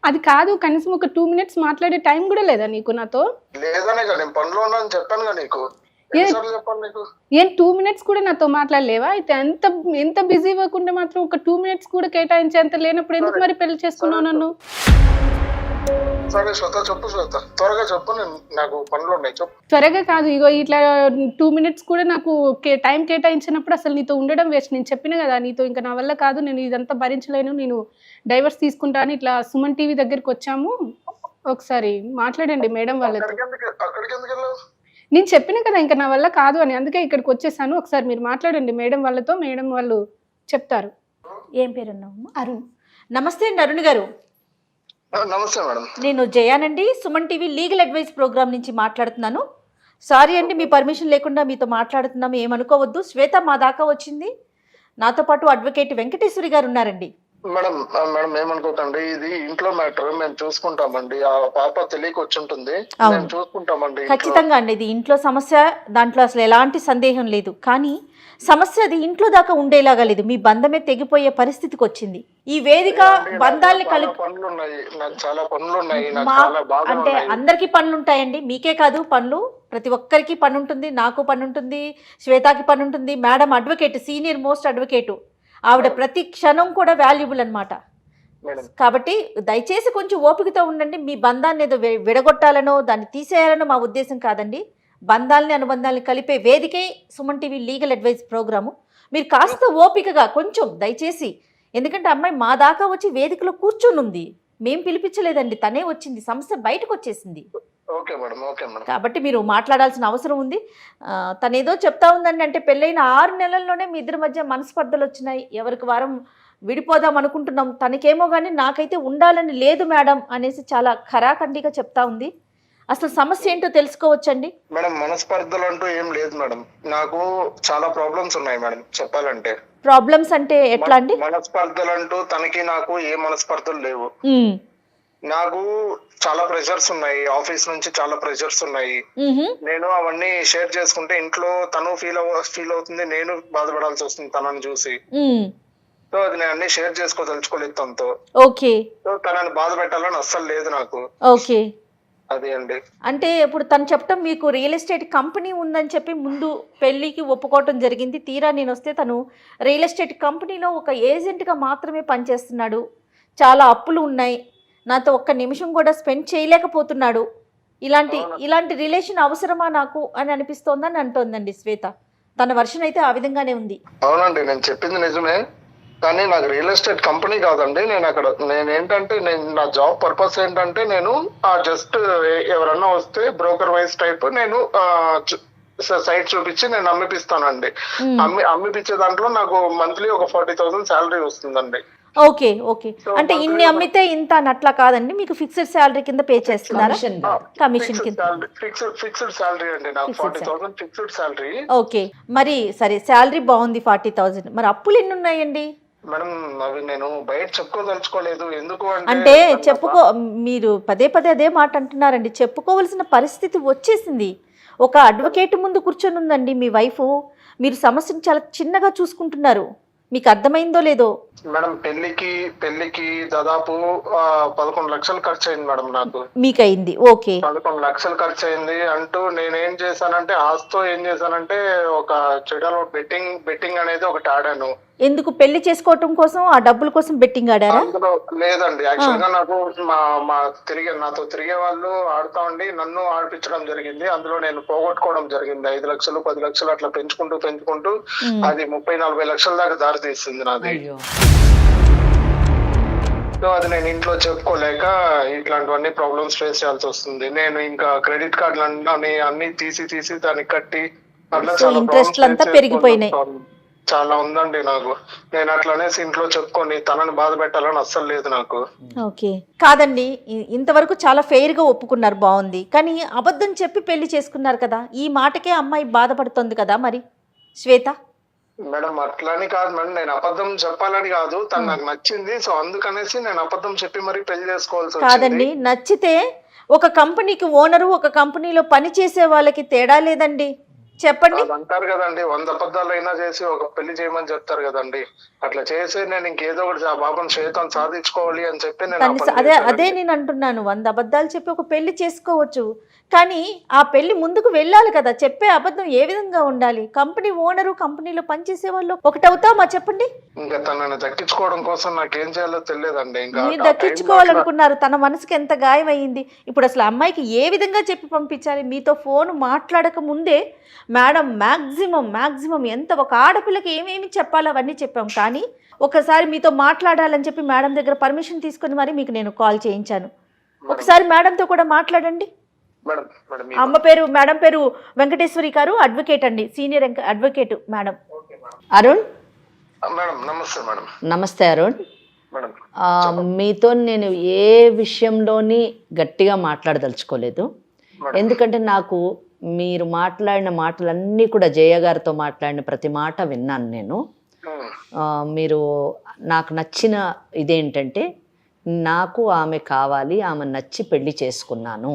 అది కాదు, కనీసం ఒక 2 minutes మాట్లాడే టైం కూడా లేదా నీకు నాతో? లేదనే కదా, నేను పనిలో ఉన్నాను చెప్పాను కదా నీకు. చెప్పాను నీకు. ఏం 2 minutes కూడా నాతో మాట్లాడలేవా? అయితే ఎంత బిజీ వర్క్ ఉంటే మాత్రం ఒక 2 minutes కూడా కేటాయించేంత లేనప్పుడు ఎందుకు మరి పెళ్లి చేసుకున్నావు నన్ను? సరే శ్వేత, చెప్పు శ్వేత, త్వరగా చెప్పు, నాకు పనులు ఉన్నాయి చెప్పు. త్వరగా కాదు, ఇగో ఇట్లా 2 minutes కూడా నాకు టైం కేటాయించినప్పుడు అసలు నీతో ఉండడం వేస్ట్. నేను చెప్పిన కదా నీతో ఇంకా నా వల్ల కాదు, నేను ఇదంతా భరించలేను, నేను డైవర్స్ తీసుకుంటాను. ఇట్లా సుమన్ టీవీ దగ్గరికి వచ్చాము, ఒకసారి మాట్లాడండి మేడం వాళ్ళతో. అక్కడికి ఎందుకు వెళ్ళావు? నేను చెప్పిన కదా ఇంకా నా వల్ల కాదు అని, అందుకే ఇక్కడికి వచ్చేసాను. ఒకసారి మీరు మాట్లాడండి మేడం వాళ్ళతో, మేడం వాళ్ళు చెప్తారు. ఏం పేరు అన్నావు? అరుణ్. నమస్తే అండి అరుణ్ గారు. నమస్తే మేడం. నేను జయానండి, Suman TV legal advice programme నుంచి మాట్లాడుతున్నాను. సారీ అండి, మీ పర్మిషన్ లేకుండా మీతో మాట్లాడుతున్నాము, ఏమనుకోవద్దు. శ్వేత మా దాకా వచ్చింది, నాతో పాటు అడ్వకేట్ వెంకటేశ్వరి గారు ఉన్నారండి. మేడం ఏమనుకోకండి, ఇది ఇంట్లో మ్యాటర్, మేము చూసుకుంటామండి. ఆ పాప తెలియక వచ్చి ఉంటుంది, మేము చూసుకుంటామండి. ఖచ్చితంగా అండి, ఇది ఇంట్లో సమస్య, దాంట్లో అసలు ఎలాంటి సందేహం లేదు. కానీ సమస్య అది ఇంట్లో దాకా ఉండేలాగా లేదు, మీ బంధమే తెగిపోయే పరిస్థితికి వచ్చింది. ఈ వేదిక బంధాలని చాలా పనులు ఉన్నాయి, అంటే అందరికీ పనులు ఉంటాయండి, మీకే కాదు పనులు, ప్రతి ఒక్కరికి పని ఉంటుంది. నాకు పని ఉంటుంది, శ్వేతకి పని ఉంటుంది. Madam advocate, senior most advocate, ఆవిడ ప్రతి క్షణం కూడా వాల్యుబుల్ అన్నమాట. కాబట్టి దయచేసి కొంచెం ఓపికతో ఉండండి. మీ బంధాన్ని ఏదో విడగొట్టాలనో దాన్ని తీసేయాలనో మా ఉద్దేశం కాదండి. బంధాలని అనుబంధాలని కలిపే వేదికే Suman TV legal advice programme. మీరు కాస్త ఓపికగా కొంచెం దయచేసి, ఎందుకంటే అమ్మాయి మా దాకా వచ్చి వేదికలో కూర్చొని ఉంది, మేం పిలిపించలేదండి, తనే వచ్చింది, సమస్య బయటకు వచ్చేసింది. కాబట్టి మీరు మాట్లాడాల్సిన అవసరం ఉంది. తనేదో చెప్తా ఉందండి, అంటే పెళ్ళైన 6 నెలల్లోనే మీ ఇద్దరి మధ్య మనస్పర్ధలు వచ్చినాయి, ఎవరికి వారం విడిపోదాం అనుకుంటున్నాం, తనకేమో కానీ నాకైతే ఉండాలని లేదు మేడం అనేసి చాలా ఖరాఖండిగా చెప్తా ఉంది. అసలు సమస్య ఏంటో తెలుసుకోవచ్చండి మేడం? మనస్పర్ధలు అంటూ ఏం లేదు మేడం, నాకు చాలా ప్రాబ్లమ్స్ ఉన్నాయి మేడం చెప్పాలంటే. ప్రాబ్లమ్స్ అంటే ఎట్లా అండి? మనస్పర్ధలు అంటూ తనకి నాకు ఏ మనస్పర్ధలు లేవు. నాకు చాలా ప్రెషర్స్ ఉన్నాయి, ఆఫీస్ నుంచి చాలా ప్రెషర్స్ ఉన్నాయి. నేను అవన్నీ షేర్ చేసుకుంటే ఇంట్లో తను ఫీల్ అవుతుంది, నేను బాధపడాల్సి వస్తుంది తనని చూసి. సో అది నేను అన్ని షేర్ చేసుకోదలుచుకోలేదు తనతో. ఓకే. సో తనని బాధ పెట్టాలని అస్సలు లేదు నాకు. ఓకే. అదే అండి. అంటే ఇప్పుడు తను చెప్పడం, మీకు రియల్ ఎస్టేట్ కంపెనీ ఉందని చెప్పి ముందు పెళ్లికి ఒప్పుకోవటం జరిగింది. తీరా నేను వస్తే తను రియల్ ఎస్టేట్ కంపెనీలో ఒక ఏజెంట్గా మాత్రమే పనిచేస్తున్నాడు, చాలా అప్పులు ఉన్నాయి, నాతో ఒక్క నిమిషం కూడా స్పెండ్ చేయలేకపోతున్నాడు. ఇలాంటి రిలేషన్ అవసరమా నాకు అని అనిపిస్తోందని అంటోందండి శ్వేత. తన వర్షన్ అయితే ఆ విధంగానే ఉంది. అవునండి, నేను చెప్పింది నిజమే, కానీ నాకు రియల్ ఎస్టేట్ కంపెనీ కాదండి. నేను నా జాబ్ పర్పస్ ఏంటంటే, నేను జస్ట్ ఎవరన్నా వస్తే బ్రోకర్ వైజ్ టైప్ నేను సైట్ చూపించి నేను అమ్మిపిస్తానండి. అమ్మిపించే దాంట్లో నాకు మంత్లీ ఒక 40,000 శాలరీ వస్తుందండి. ఓకే ఓకే, అంటే ఇన్ని అమ్మితే ఇంత అని అట్లా కాదండి, మీకు ఫిక్స్డ్ శాలరీ కింద పే చేస్తున్నారా? కమిషన్ కింద ఫిక్స్డ్ శాలరీ అండి నాకు 40,000 ఫిక్స్డ్ శాలరీ. ఓకే, మరి సరే శాలరీ బాగుంది 40,000, మరి అప్పులు ఎన్ని ఉన్నాయండి? మేడం అవి నేను బయట చెప్పుకోదలుచుకోలేదు. ఎందుకు అంటే మీరు పదే పదే అదే మాట అంటున్నారండి, చెప్పుకోవాల్సిన పరిస్థితి వచ్చేసింది. ఒక అడ్వకేట్ ముందు కూర్చొని ఉందండి మీ వైఫ్, మీరు సమస్యను చాలా చిన్నగా చూసుకుంటున్నారు. మీకు అర్థమైందో లేదో? మేడం పెళ్లికి దాదాపు 11 లక్షలు ఖర్చు అయింది మేడం నాకు. మీకు అయింది, ఓకే. 11 లక్షలు ఖర్చు అయింది అంటూ నేనేం చేశానంటే ఆస్తో ఏం చేశానంటే ఒక చెడలో బెట్టింగ్ అనేది ఒకటి ఆడాను. ఎందుకు పెళ్లి చేసుకోవటం కోసం, ఆ డబ్బుల కోసం బెట్టింగ్ ఆడారా? అందులో లేదండి, యాక్చువల్ గా నాకు నాతో తిరిగే వాళ్ళు ఆడుతా ఉండి నన్ను ఆడిపించడం జరిగింది. అందులో నేను పోగొట్టుకోవడం జరిగింది. 5 లక్షలు 10 లక్షలు అట్లా పెంచుకుంటూ అది 30-40 లక్షల దాకా దారి తీసింది నాది. సో అది నేను ఇంట్లో చెప్పుకోలేక ఇట్లాంటివన్నీ ప్రాబ్లమ్స్ ఫేస్ చేయాల్సి వస్తుంది. నేను ఇంకా క్రెడిట్ కార్డులు అన్ని తీసి దానికి కట్టి అట్లా ఇంట్రెస్ట్లు పెరిగిపోయినాయి. చాలా ఉందండి నాకు. నేను అట్లనేసి ఇంట్లో చెప్పుకొని తనని బాధ పెట్టాలని అస్సలు లేదు నాకు. ఓకే, కాదండి, ఇంతవరకు చాలా ఫెయిర్ గా ఒప్పుకున్నారు, బాగుంది. కానీ అబద్ధం చెప్పి పెళ్లి చేసుకున్నారు కదా, ఈ మాటకే అమ్మాయి బాధపడుతుంది కదా మరి శ్వేత? మేడం అట్లని కాదు మేడం, నేను అబద్ధం చెప్పాలని కాదు, తను నాకు నచ్చింది. సో అందుకనేసి నేను అబద్ధం చెప్పి మరి పెళ్లి చేసుకోవాల్సి కాదండి, నచ్చితే ఒక కంపెనీకి ఓనరు, ఒక కంపెనీలో పని చేసే వాళ్ళకి తేడా లేదండి, చెప్పండి. అంటారు కదండి, 100 అబద్ధాలు అయినా చేసి ఒక పెళ్లి చేయమని చెప్తారు కదండి. అట్లా చేసి నేను ఇంకేదో ఒకటి ఆ బాబుని శ్వేతను సాధించుకోవాలి అని చెప్పి నేను అదే నేను అంటున్నాను, 100 అబద్ధాలు చెప్పి ఒక పెళ్లి చేసుకోవచ్చు, కానీ ఆ పెళ్లి ముందుకు వెళ్ళాలి కదా. చెప్పే అబద్ధం ఏ విధంగా ఉండాలి? కంపెనీ ఓనరు, కంపెనీలో పనిచేసే వాళ్ళు ఒకటవుతామా చెప్పండి? ఇంకా తనని దక్కించుకోవడం కోసం నాకేం చేయాలో తెలియదండి. ఇంకా మీరు దక్కించుకోవాలనుకున్నారు, తన మనసుకి ఎంత గాయం అయ్యింది. ఇప్పుడు అసలు అమ్మాయికి ఏ విధంగా చెప్పి పంపించాలి? మీతో ఫోన్ మాట్లాడక ముందే మేడం మ్యాక్సిమం ఎంత ఒక ఆడపిల్లకి ఏమేమి చెప్పాలో అవన్నీ చెప్పాం, కానీ ఒకసారి మీతో మాట్లాడాలని చెప్పి మేడం దగ్గర పర్మిషన్ తీసుకుని మరి మీకు నేను కాల్ చేయించాను. ఒకసారి మేడంతో కూడా మాట్లాడండి. మేడం పేరు వెంకటేశ్వరి గారు, అడ్వకేట్ అండి, senior advocate madam. Arun madam నమస్తే మేడం. నమస్తే అరుణ్. మీతో నేను ఏ విషయంలోని గట్టిగా మాట్లాడదలుచుకోలేదు, ఎందుకంటే నాకు మీరు మాట్లాడిన మాటలన్నీ కూడా జయ గారితో మాట్లాడిన ప్రతి మాట విన్నాను నేను. మీరు నాకు నచ్చిన ఇదేంటంటే, నాకు ఆమె కావాలి, ఆమె నచ్చి పెళ్లి చేసుకున్నాను,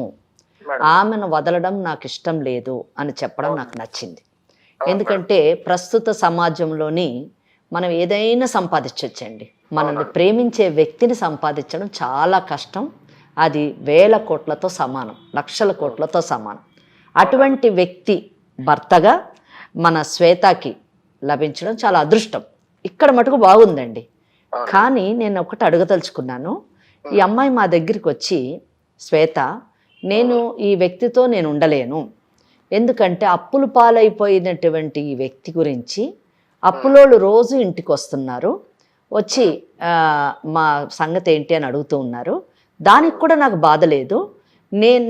ఆమెను వదలడం నాకు ఇష్టం లేదు అని చెప్పడం నాకు నచ్చింది. ఎందుకంటే ప్రస్తుత సమాజంలోని మనం ఏదైనా సంపాదించవచ్చండి, మనల్ని ప్రేమించే వ్యక్తిని సంపాదించడం చాలా కష్టం. అది 1000 కోట్లతో సమానం, లక్షల కోట్లతో సమానం. అటువంటి వ్యక్తి భర్తగా మన శ్వేతకి లభించడం చాలా అదృష్టం. ఇక్కడ మటుకు బాగుందండి. కానీ నేను ఒకటి అడగదలుచుకున్నాను. ఈ అమ్మాయి మా దగ్గరికి వచ్చి, శ్వేత నేను ఈ వ్యక్తితో నేను ఉండలేను, ఎందుకంటే అప్పులు పాలైపోయినటువంటి ఈ వ్యక్తి గురించి అప్పులోళ్ళు రోజు ఇంటికి వస్తున్నారు, వచ్చి మా సంగతి ఏంటి అని అడుగుతూ ఉన్నారు. దానికి కూడా నాకు బాధ లేదు.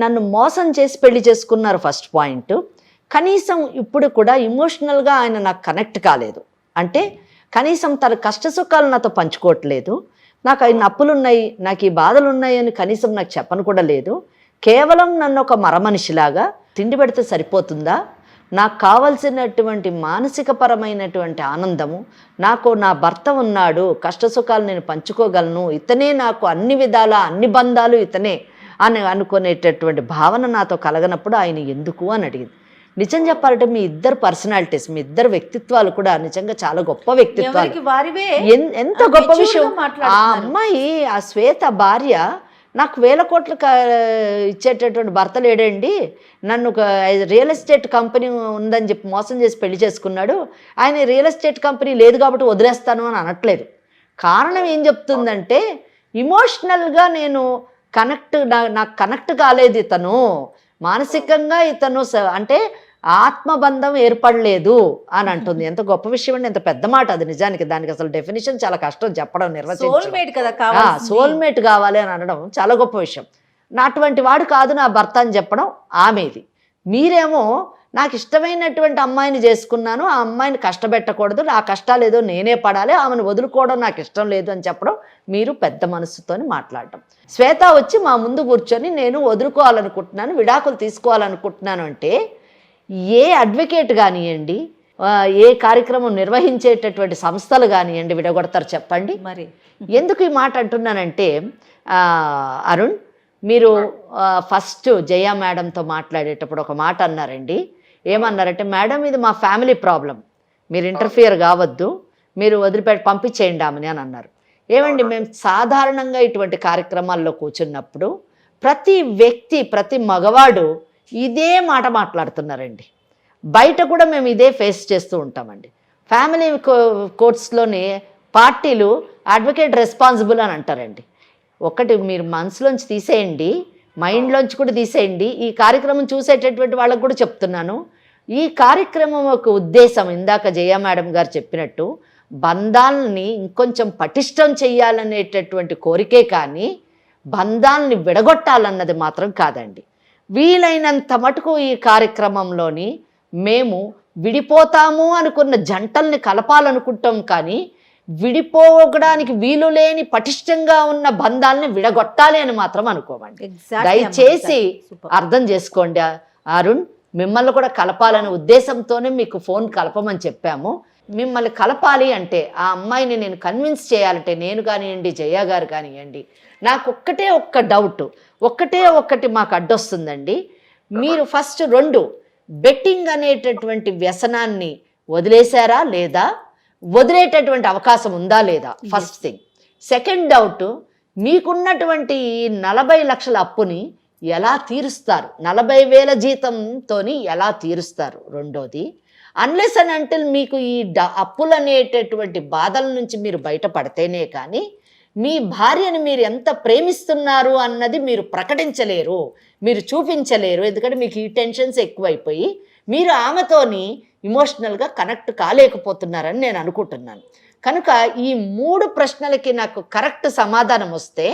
నన్ను మోసం చేసి పెళ్లి చేసుకున్నారు ఫస్ట్ పాయింట్. కనీసం ఇప్పుడు కూడా ఇమోషనల్గా ఆయన నాకు కనెక్ట్ కాలేదు, అంటే కనీసం తన కష్ట సుఖాలు నాతో పంచుకోవట్లేదు. నాకు ఆయన అప్పులు ఉన్నాయి, నాకు ఈ బాధలు ఉన్నాయి అని కనీసం నాకు చెప్పను కూడా లేదు. కేవలం నన్ను ఒక మరమనిషిలాగా తిండి పెడితే సరిపోతుందా? నాకు కావలసినటువంటి మానసికపరమైనటువంటి ఆనందము, నాకు నా భర్త ఉన్నాడు, కష్టసుఖాలు నేను పంచుకోగలను, ఇతనే నాకు అన్ని విధాల అన్ని బంధాలు ఇతనే అని అనుకునేటటువంటి భావన నాతో కలగనప్పుడు ఆయన ఎందుకు అని అడిగింది. నిజం చెప్పాలంటే మీ ఇద్దరు పర్సనాలిటీస్, మీ ఇద్దరు వ్యక్తిత్వాలు కూడా నిజంగా చాలా గొప్ప వ్యక్తిత్వాలు. ఎంత గొప్ప విషయం. ఆ అమ్మాయి, ఆ శ్వేత భార్య, నాకు 1000 కోట్లు ఇచ్చేటటువంటి భర్త లేడండి, నన్ను ఒక రియల్ ఎస్టేట్ కంపెనీ ఉందని చెప్పి మోసం చేసి పెళ్లి చేసుకున్నాడు, ఆయన రియల్ ఎస్టేట్ కంపెనీ లేదు కాబట్టి వదిలేస్తాను అని అనట్లేదు. కారణం ఏం చెప్తుందంటే, ఇమోషనల్గా నేను నాకు కనెక్ట్ కాలేదు ఇతను, మానసికంగా ఇతను అంటే ఆత్మబంధం ఏర్పడలేదు అని అంటుంది. ఎంత గొప్ప విషయం అండి, ఎంత పెద్ద మాట అది. నిజానికి దానికి అసలు డెఫినేషన్ చాలా కష్టం చెప్పడం, నిర్వచించడం. సోల్మేట్ కావాలి అని అనడం చాలా గొప్ప విషయం. అటువంటి వాడు కాదు నా భర్త అని చెప్పడం ఆమెది. మీరేమో నాకు ఇష్టమైనటువంటి అమ్మాయిని చేసుకున్నాను, ఆ అమ్మాయిని కష్టపెట్టకూడదు, నా కష్టాలు ఏదో నేనే పడాలి, ఆమెను వదులుకోవడం నాకు ఇష్టం లేదు అని చెప్పడం మీరు పెద్ద మనసుతోని మాట్లాడటం. శ్వేత వచ్చి మా ముందు కూర్చొని నేను వదులుకోవాలనుకుంటున్నాను, విడాకులు తీసుకోవాలనుకుంటున్నాను అంటే ఏ అడ్వకేట్ కానివ్వండి, ఏ కార్యక్రమం నిర్వహించేటటువంటి సంస్థలు కానివ్వండి విడగొడతారు చెప్పండి. మరి ఎందుకు ఈ మాట అంటున్నానంటే అరుణ్, మీరు ఫస్ట్ జయ మేడంతో మాట్లాడేటప్పుడు ఒక మాట అన్నారండి. ఏమన్నారంటే, మేడం ఇది మా ఫ్యామిలీ ప్రాబ్లం, మీరు ఇంటర్ఫియర్ కావద్దు, మీరు వదిలిపెట్టి పంపించేయండి ఆమెని అని అన్నారు. ఏమండి, మేము సాధారణంగా ఇటువంటి కార్యక్రమాల్లో కూర్చున్నప్పుడు ప్రతి వ్యక్తి, ప్రతి మగవాడు ఇదే మాట మాట్లాడుతున్నారండి. బయట కూడా మేము ఇదే ఫేస్ చేస్తూ ఉంటామండి. ఫ్యామిలీ కోర్ట్స్లోనే పార్టీలు అడ్వకేట్ రెస్పాన్సిబుల్ అని అంటారండి. ఒకటి మీరు మనసులోంచి తీసేయండి, మైండ్లోంచి కూడా తీసేయండి. ఈ కార్యక్రమం చూసేటటువంటి వాళ్ళకు కూడా చెప్తున్నాను, ఈ కార్యక్రమం ఒక ఉద్దేశం ఇందాక జయ మేడం గారు చెప్పినట్టు బంధాలని ఇంకొంచెం పటిష్టం చేయాలనేటటువంటి కోరికే కానీ బంధాలని విడగొట్టాలన్నది మాత్రం కాదండి. వీలైనంత మటుకు ఈ కార్యక్రమంలోని మేము విడిపోతాము అనుకున్న జంటల్ని కలపాలనుకుంటాం, కానీ విడిపోవడానికి వీలు లేని పటిష్టంగా ఉన్న బంధాలని విడగొట్టాలి అని మాత్రం అనుకోమండి. దయచేసి అర్థం చేసుకోండి అరుణ్, మిమ్మల్ని కూడా కలపాలనే ఉద్దేశంతోనే మీకు ఫోన్ కలపమని చెప్పాము. మిమ్మల్ని కలపాలి అంటే, ఆ అమ్మాయిని నేను కన్విన్స్ చేయాలంటే, నేను కానివ్వండి జయ గారు కానివ్వండి, నాకు ఒక్క డౌట్, ఒక్కటి మాకు అడ్డొస్తుందండి. మీరు ఫస్ట్ 2 బెట్టింగ్ అనేటటువంటి వ్యసనాన్ని వదిలేశారా లేదా, వదిలేటటువంటి అవకాశం ఉందా లేదా, ఫస్ట్ థింగ్. సెకండ్ డౌట్, మీకున్నటువంటి 40 లక్షల అప్పుని ఎలా తీరుస్తారు, 40,000 జీతంతో ఎలా తీరుస్తారు. రెండోది, అన్లెస్ అండ్ అంటిల్ మీకు ఈ అప్పులు అనేటటువంటి బాధల నుంచి మీరు బయటపడితేనే కానీ మీ భార్యని మీరు ఎంత ప్రేమిస్తున్నారు అన్నది మీరు ప్రకటించలేరు, మీరు చూపించలేరు. ఎందుకంటే మీకు ఈ టెన్షన్స్ ఎక్కువైపోయి మీరు ఆమెతోని ఇమోషనల్గా కనెక్ట్ కాలేకపోతున్నారని నేను అనుకుంటున్నాను. కనుక ఈ 3 ప్రశ్నలకి నాకు కరెక్ట్ సమాధానం వస్తే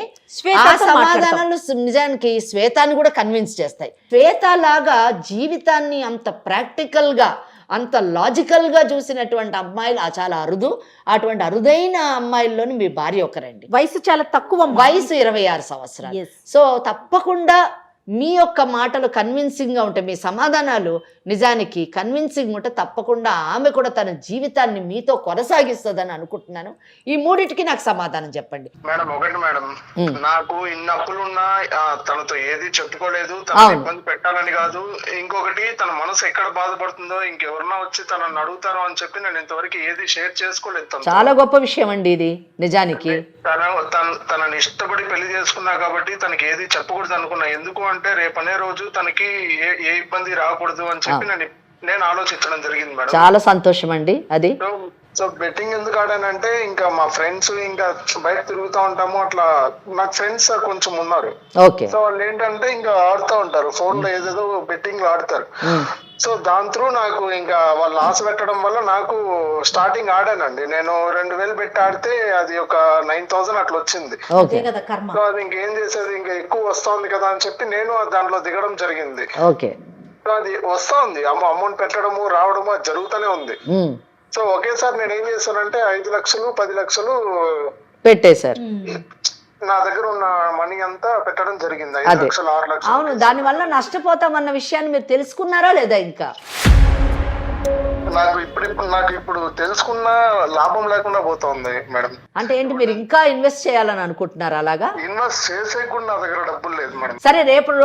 ఆ సమాధానాలు నిజానికి శ్వేతాన్ని కూడా కన్విన్స్ చేస్తాయి. శ్వేత లాగా జీవితాన్ని అంత ప్రాక్టికల్గా, అంత లాజికల్గా చూసినటువంటి అమ్మాయిలు చాలా అరుదు. అటువంటి అరుదైన అమ్మాయిల్లోని మీ భార్య ఒకరండి. వయసు చాలా తక్కువ, వయసు 26 సంవత్సరాలు. సో తప్పకుండా మీ యొక్క మాటలు కన్విన్సింగ్గా ఉంటాయి, మీ సమాధానాలు నిజానికి కన్విన్సింగ్ ఉంటే తప్పకుండా ఆమె కూడా తన జీవితాన్ని మీతో కొనసాగిస్తుందని అనుకుంటున్నాను. ఈ 3టికి నాకు సమాధానం చెప్పండి. మేడం, ఒకటి మేడం, నాకు ఇన్ని అప్పులున్నా తనతో ఏది చెప్పుకోలేదు, తన ఇబ్బంది పెట్టాలని కాదు. ఇంకొకటి, తన మనసు ఎక్కడ బాధపడుతుందో ఇంకెవరన్నా వచ్చి తనని అడుగుతారో అని చెప్పి నేను ఇంతవరకు ఏది షేర్ చేసుకోలేదు. చాలా గొప్ప విషయం అండి ఇది నిజానికి. తనని ఇష్టపడి పెళ్లి చేసుకున్నా కాబట్టి తనకి ఏది చెప్పకూడదు అనుకున్నా. ఎందుకు అంటే రేపనే రోజు తనకి ఏ ఇబ్బంది రాకూడదు అని చెప్పి నేను ఆలోచించడం జరిగింది మేడం. చాలా సంతోషం అండి అది. సో బెట్టింగ్ ఎందుకు ఆడానంటే, ఇంకా మా ఫ్రెండ్స్ ఇంకా బయట తిరుగుతూ ఉంటాము, అట్లా నాకు ఫ్రెండ్స్ కొంచెం ఉన్నారు. సో వాళ్ళు ఏంటంటే ఇంకా ఆడుతూ ఉంటారు ఫోన్ లో, ఏదేదో బెట్టింగ్ ఆడతారు. సో దాని త్రూ నాకు ఇంకా వాళ్ళు ఆశ పెట్టడం వల్ల నాకు స్టార్టింగ్ ఆడానండి. నేను 2,000 పెట్టి ఆడితే అది ఒక 9,000 అట్లా వచ్చింది. సో అది ఇంకేం చేసేది, ఇంకా ఎక్కువ వస్తుంది కదా అని చెప్పి నేను దాంట్లో దిగడం జరిగింది. అది వస్తా ఉంది, అమౌంట్ పెట్టడము రావడము అది జరుగుతూనే ఉంది. సో ఒకేసారి నేను ఏం చేశానంటే 5 లక్షలు 10 లక్షలు పెట్టేశారు. నా దగ్గర ఉన్న మనీ అంతా పెట్టడం జరిగింది. 5 లక్షలు 6 లక్షలు. అవును, దానివల్ల నష్టపోతామన్న విషయాన్ని మీరు తెలుసుకున్నారా లేదా? ఇంకా నాకు ఇప్పుడు తెలుసుకున్న లాభం లేకుండా పోతుంది మేడం. అంటే ఏంటి, మీరు ఇంకా ఇన్వెస్ట్ చేయాలని అనుకుంటున్నారా? అలాగా ఇన్వెస్ట్ చేసే కూడా నా దగ్గర డబ్బులు లేదు మేడం. సరే, రేపటి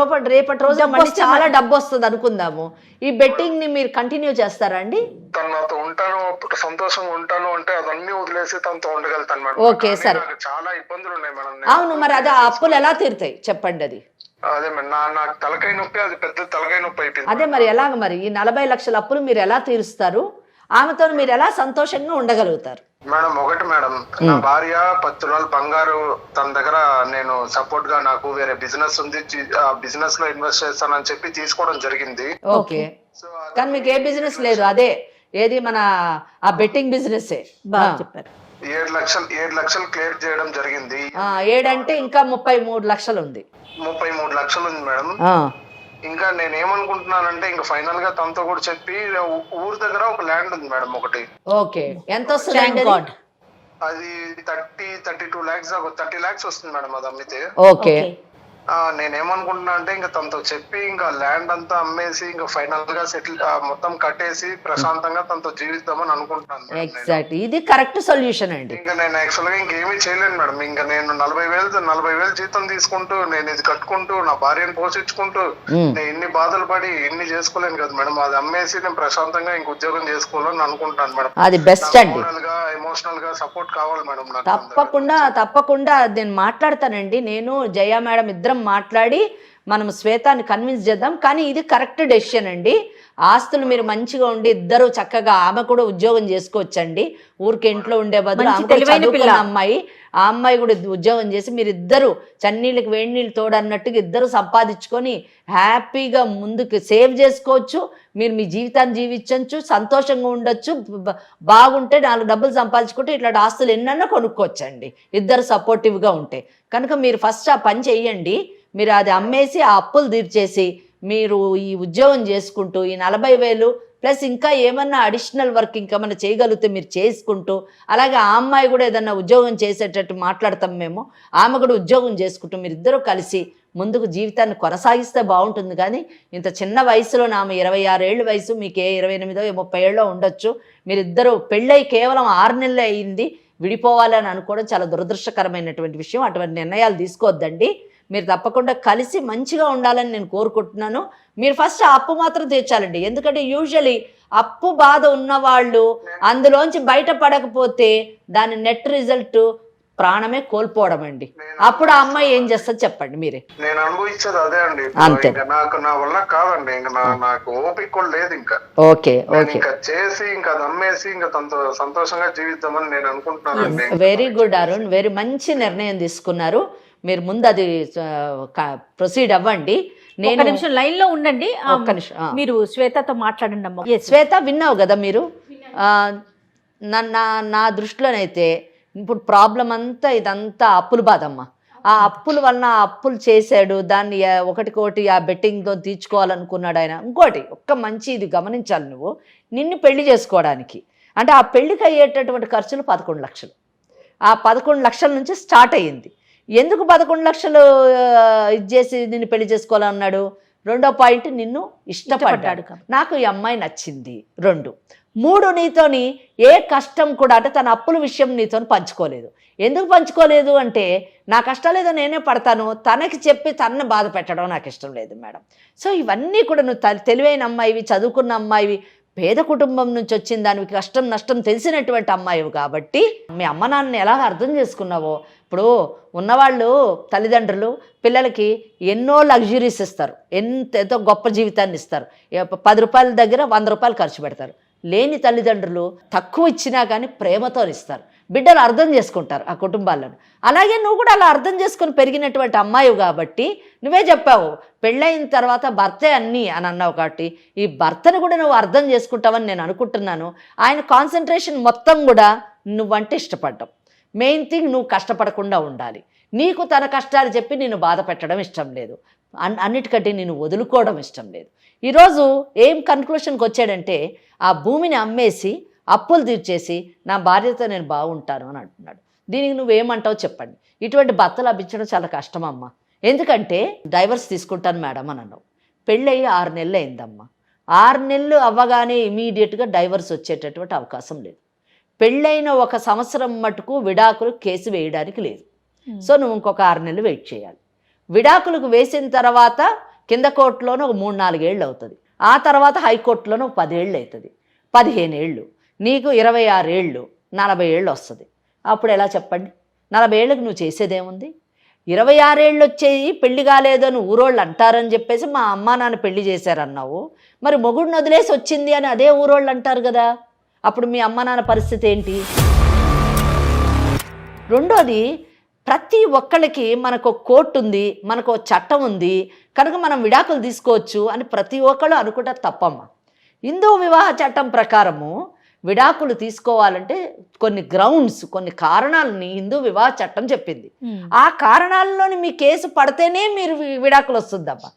రోజు మళ్ళీ చాలా డబ్బు వస్తుంది అనుకుందాము. ఈ బెట్టింగ్ ని మీరు కంటిన్యూ చేస్తారా అండి? తను నాతో ఉంటాను, సంతోషంగా ఉంటాను అంటే అదన్నీ వదిలేసి తనతో ఉండగలుగుతాను మేడం. ఓకే, సరే. చాలా ఇబ్బందులు ఉన్నాయి మేడం. అవును, మరి అది ఆ అప్పులు ఎలా తీరుతాయి చెప్పండి? అది అదే మేడం, నాకు తలకాయ నొప్పి, అది పెద్ద తలకాయ నొప్పి అయిపోయింది. అదే మరి ఎలాగ, మరి ఈ 40 లక్షల అప్పులు మీరు ఎలా తీరుస్తారు? ఆమెతో మీరు ఎలా సంతోషంగా ఉండగలుగుతారు? మేడం, ఒకటి మేడం, నా భార్య 10 తులాలు బంగారు తన దగ్గర నేను సపోర్ట్ గా, నాకు వేరే బిజినెస్ ఉంది, ఆ బిజినెస్ లో ఇన్వెస్ట్ చేస్తానని చెప్పి తీసుకోవడం జరిగింది. ఓకే, కానీ మీకు ఏ బిజినెస్ లేదు, అదే ఏది మన ఆ బెట్టింగ్ బిజినెస్. బాగా చెప్పారు. 7 లక్షలు క్లియర్ చేయడం జరిగింది. 7 అంటే ఇంకా 33 లక్షలు ఉంది. 33 లక్షలు ఉంది మేడం. ఇంకా నేను ఏమనుకుంటున్నానంటే ఇంకా ఫైనల్ గా తనతో కూడా చెప్పి ఊరు దగ్గర ఒక ల్యాండ్ ఉంది మేడం ఒకటి. ఓకే, ఎంత వస్తుంది? అది 32 lakhs 30 lakhs వస్తుంది మేడం అది అమ్మితే. ఓకే, నేనేమనుకుంటున్నా అంటే ఇంకా తనతో చెప్పి ఇంకా ల్యాండ్ అంతా అమ్మేసి ఇంకా ఫైనల్ గా సెటిల్ మొత్తం కట్టేసి ప్రశాంతంగా తనతో జీవిద్దామని అనుకుంటున్నాను మేడం. ఎగ్జాక్ట్, ఇది కరెక్ట్ సొల్యూషన్ అండి. ఇంకా నేను యాక్చువల్ గా ఇంకేమీ చేయలేను మేడం. ఇంకా నేను 40,000 జీతం తీసుకుంటూ నేను ఇది కట్టుకుంటూ నా భార్యను పోషించుకుంటూ నేను ఇన్ని బాధలు పడి ఇన్ని చేసుకోలేను కదా మేడం. అది అమ్మేసి నేను ప్రశాంతంగా ఇంక ఉద్యోగం చేసుకోవాలని అనుకుంటాను మేడం. అది బెస్ట్ అండి. ఎమోషనల్ గా సపోర్ట్ కావాలి మేడం నాకు. తప్పకుండా నేను మాట్లాడతానండి. నేను జయ మేడం ఇద్దరం మాట్లాడి మనం శ్వేతాన్ని కన్విన్స్ చేద్దాం. కానీ ఇది కరెక్ట్ డెసిషన్ అండి. ఆస్తులు మీరు మంచిగా ఉండి ఇద్దరు చక్కగా, ఆమె కూడా ఉద్యోగం చేసుకోవచ్చండి. ఊరికి ఇంట్లో ఉండే బదులు చదువుకున్న అమ్మాయి, ఆ అమ్మాయి కూడా ఉద్యోగం చేసి మీరిద్దరు చన్నీళ్ళకి వేడి నీళ్ళు తోడన్నట్టుగా ఇద్దరు సంపాదించుకొని హ్యాపీగా ముందుకు సేవ్ చేసుకోవచ్చు. మీరు మీ జీవితాన్ని జీవించవచ్చు, సంతోషంగా ఉండొచ్చు. బాగుంటే 4 డబ్బులు సంపాదించుకుంటే ఇట్లాంటి ఆస్తులు ఎన్నన్నా కొనుక్కోవచ్చండి ఇద్దరు సపోర్టివ్గా ఉంటే. కనుక మీరు ఫస్ట్ ఆ పని చెయ్యండి. మీరు అది అమ్మేసి ఆ అప్పులు తీర్చేసి మీరు ఈ ఉద్యోగం చేసుకుంటూ ఈ 40,000 ప్లస్ ఇంకా ఏమన్నా అడిషనల్ వర్క్ ఇంకా మనం చేయగలిగితే మీరు చేసుకుంటూ, అలాగే ఆ అమ్మాయి కూడా ఏదన్నా ఉద్యోగం చేసేటట్టు మాట్లాడతాం మేము, ఆమె కూడా ఉద్యోగం చేసుకుంటూ మీరిద్దరూ కలిసి ముందుకు జీవితాన్ని కొనసాగిస్తే బాగుంటుంది. కానీ ఇంత చిన్న వయసులో ఆమె 26 ఏళ్ళ వయసు, మీకు 28 30 ఏళ్ళో ఉండొచ్చు. మీరిద్దరూ పెళ్ళై కేవలం 6 నెలలు అయ్యింది, విడిపోవాలని అనుకోవడం చాలా దురదృష్టకరమైనటువంటి విషయం. అటువంటి నిర్ణయాలు తీసుకోవద్దండి. మీరు తప్పకుండా కలిసి మంచిగా ఉండాలని నేను కోరుకుంటున్నాను. మీరు ఫస్ట్ ఆ అప్పు మాత్రం తీర్చాలండి. ఎందుకంటే యూజువలీ అప్పు బాధ ఉన్నవాళ్ళు అందులోంచి బయటపడకపోతే దాని నెట్ రిజల్ట్ ప్రాణమే కోల్పోవడం అండి. అప్పుడు ఆ అమ్మాయి ఏం చేస్తుంది చెప్పండి మీరే. నేను అనుభవించేది అదే అండి. ఇంకా నాకు నా వల్ల కాదండి. ఇంకా నాకు ఓపిక కూడా లేదు. ఇంకా ఓకే ఇంకా చేసి ఇంకా నమ్మేసి ఇంకా తనతో సంతోషంగా జీవిద్దామని నేను అనుకుంటున్నానండి. వెరీ గుడ్ అరుణ్, వెరీ మంచి నిర్ణయం తీసుకున్నారు. మీరు ముందు అది ప్రొసీడ్ అవ్వండి. నేను నిమిషం లైన్ లో ఉండండి. ఒక్క నిమిషం, మీరు శ్వేతతో మాట్లాడండి అమ్మ. శ్వేత విన్నావు కదా మీరు? నా దృష్టిలోనైతే ఇప్పుడు ప్రాబ్లం అంతా ఇదంతా అప్పుల బాధమ్మ. ఆ అప్పుల వలన అప్పులు చేశాడు, దాన్ని ఒకటికోటి ఆ బెట్టింగ్తో తీర్చుకోవాలనుకున్నాడు ఆయన. ఇంకోటి ఒక్క మంచి ఇది గమనించాలి, నువ్వు నిన్ను పెళ్లి చేసుకోవడానికి అంటే ఆ పెళ్లికి అయ్యేటటువంటి ఖర్చులు 11 లక్షలు. ఆ 11 లక్షల నుంచి స్టార్ట్ అయ్యింది. ఎందుకు 11 లక్షలు ఇచ్చేసి నిన్ను పెళ్లి చేసుకోవాలన్నాడు? రెండో పాయింట్, నిన్ను ఇష్టపడ్డాడు, నాకు ఈ అమ్మాయి నచ్చింది. 2, 3 నీతోని ఏ కష్టం కూడా అంటే తన అప్పుల విషయం నీతో పంచుకోలేదు. ఎందుకు పంచుకోలేదు అంటే నా కష్టాలు ఏదో నేనే పడతాను, తనకి చెప్పి తనని బాధ పెట్టడం నాకు ఇష్టం లేదు మేడం. సో ఇవన్నీ కూడా నువ్వు తెలివైన అమ్మాయివి, చదువుకున్న అమ్మాయివి, పేద కుటుంబం నుంచి వచ్చిన దానికి కష్టం నష్టం తెలిసినటువంటి అమ్మాయివి కాబట్టి మీ అమ్మ నాన్నని ఎలా అర్థం చేసుకున్నావో. ఇప్పుడు ఉన్నవాళ్ళు తల్లిదండ్రులు పిల్లలకి ఎన్నో లగ్జరీస్ ఇస్తారు, ఎంతో గొప్ప జీవితాన్ని ఇస్తారు. 10 రూపాయల దగ్గర 100 రూపాయలు ఖర్చు పెడతారు. లేని తల్లిదండ్రులు తక్కువ ఇచ్చినా కానీ ప్రేమతో ఇస్తారు. బిడ్డలు అర్థం చేసుకుంటారు ఆ కుటుంబాలను. అలాగే నువ్వు కూడా అలా అర్థం చేసుకొని పెరిగినటువంటి అమ్మాయి కాబట్టి నువ్వే చెప్పావు పెళ్ళైన తర్వాత భర్తే అన్నీ అని అన్నావు. కాబట్టి ఈ భర్తను కూడా నువ్వు అర్థం చేసుకుంటావని నేను అనుకుంటున్నాను. ఆయన కాన్సన్ట్రేషన్ మొత్తం కూడా నువ్వంటే ఇష్టపడ్డావు. మెయిన్ థింగ్ నువ్వు కష్టపడకుండా ఉండాలి. నీకు తన కష్టాలు చెప్పి నేను బాధ పెట్టడం ఇష్టం లేదు, అన్నిటికంటే నేను వదులుకోవడం ఇష్టం లేదు. ఈరోజు ఏం కన్క్లూషన్కి వచ్చాడంటే ఆ భూమిని అమ్మేసి అప్పులు తీర్చేసి నా భార్యతో నేను బాగుంటాను అని అంటున్నాడు. దీనికి నువ్వేమంటావు చెప్పండి. ఇటువంటి భర్తలు లభించడం చాలా కష్టమమ్మా. ఎందుకంటే డైవర్స్ తీసుకుంటాను మేడం అని అన్నావు. పెళ్ళయి 6 నెలలు అయిందమ్మా. 6 నెలలు అవ్వగానే ఇమీడియట్గా డైవర్స్ వచ్చేటటువంటి అవకాశం లేదు. పెళ్ళైన 1 సంవత్సరం మటుకు విడాకులు కేసు వేయడానికి లేదు. సో నువ్వు ఇంకొక 6 నెలలు వెయిట్ చేయాలి. విడాకులకు వేసిన తర్వాత కింద కోర్టులోనూ ఒక 3-4 ఏళ్ళు అవుతుంది. ఆ తర్వాత హైకోర్టులోనూ 10 ఏళ్ళు అవుతుంది. 15 ఏళ్ళు, నీకు 26 ఏళ్ళు, 40 ఏళ్ళు వస్తుంది. అప్పుడు ఎలా చెప్పండి? 40 ఏళ్ళకి నువ్వు చేసేదేముంది? 26 ఏళ్ళు వచ్చేయి పెళ్లి కాలేదని ఊరోళ్ళు అంటారని చెప్పేసి మా అమ్మా నాన్న పెళ్లి చేశారన్నావు. మరి మొగుడిని వదిలేసి వచ్చింది అని అదే ఊరోళ్ళు అంటారు కదా. అప్పుడు మీ అమ్మా నాన్న పరిస్థితి ఏంటి? రెండోది, ప్రతి ఒక్కళ్ళకి మనకు కోర్టు ఉంది, మనకు చట్టం ఉంది కనుక మనం విడాకులు తీసుకోవచ్చు అని ప్రతి ఒక్కళ్ళు అనుకుంటారు. తప్పమ్మ. హిందూ వివాహ చట్టం ప్రకారము విడాకులు తీసుకోవాలంటే కొన్ని గ్రౌండ్స్, కొన్ని కారణాలని హిందూ వివాహ చట్టం చెప్పింది. ఆ కారణాలలోని మీ కేసు పడితేనే మీరు విడాకులు వస్తుందమ్మా.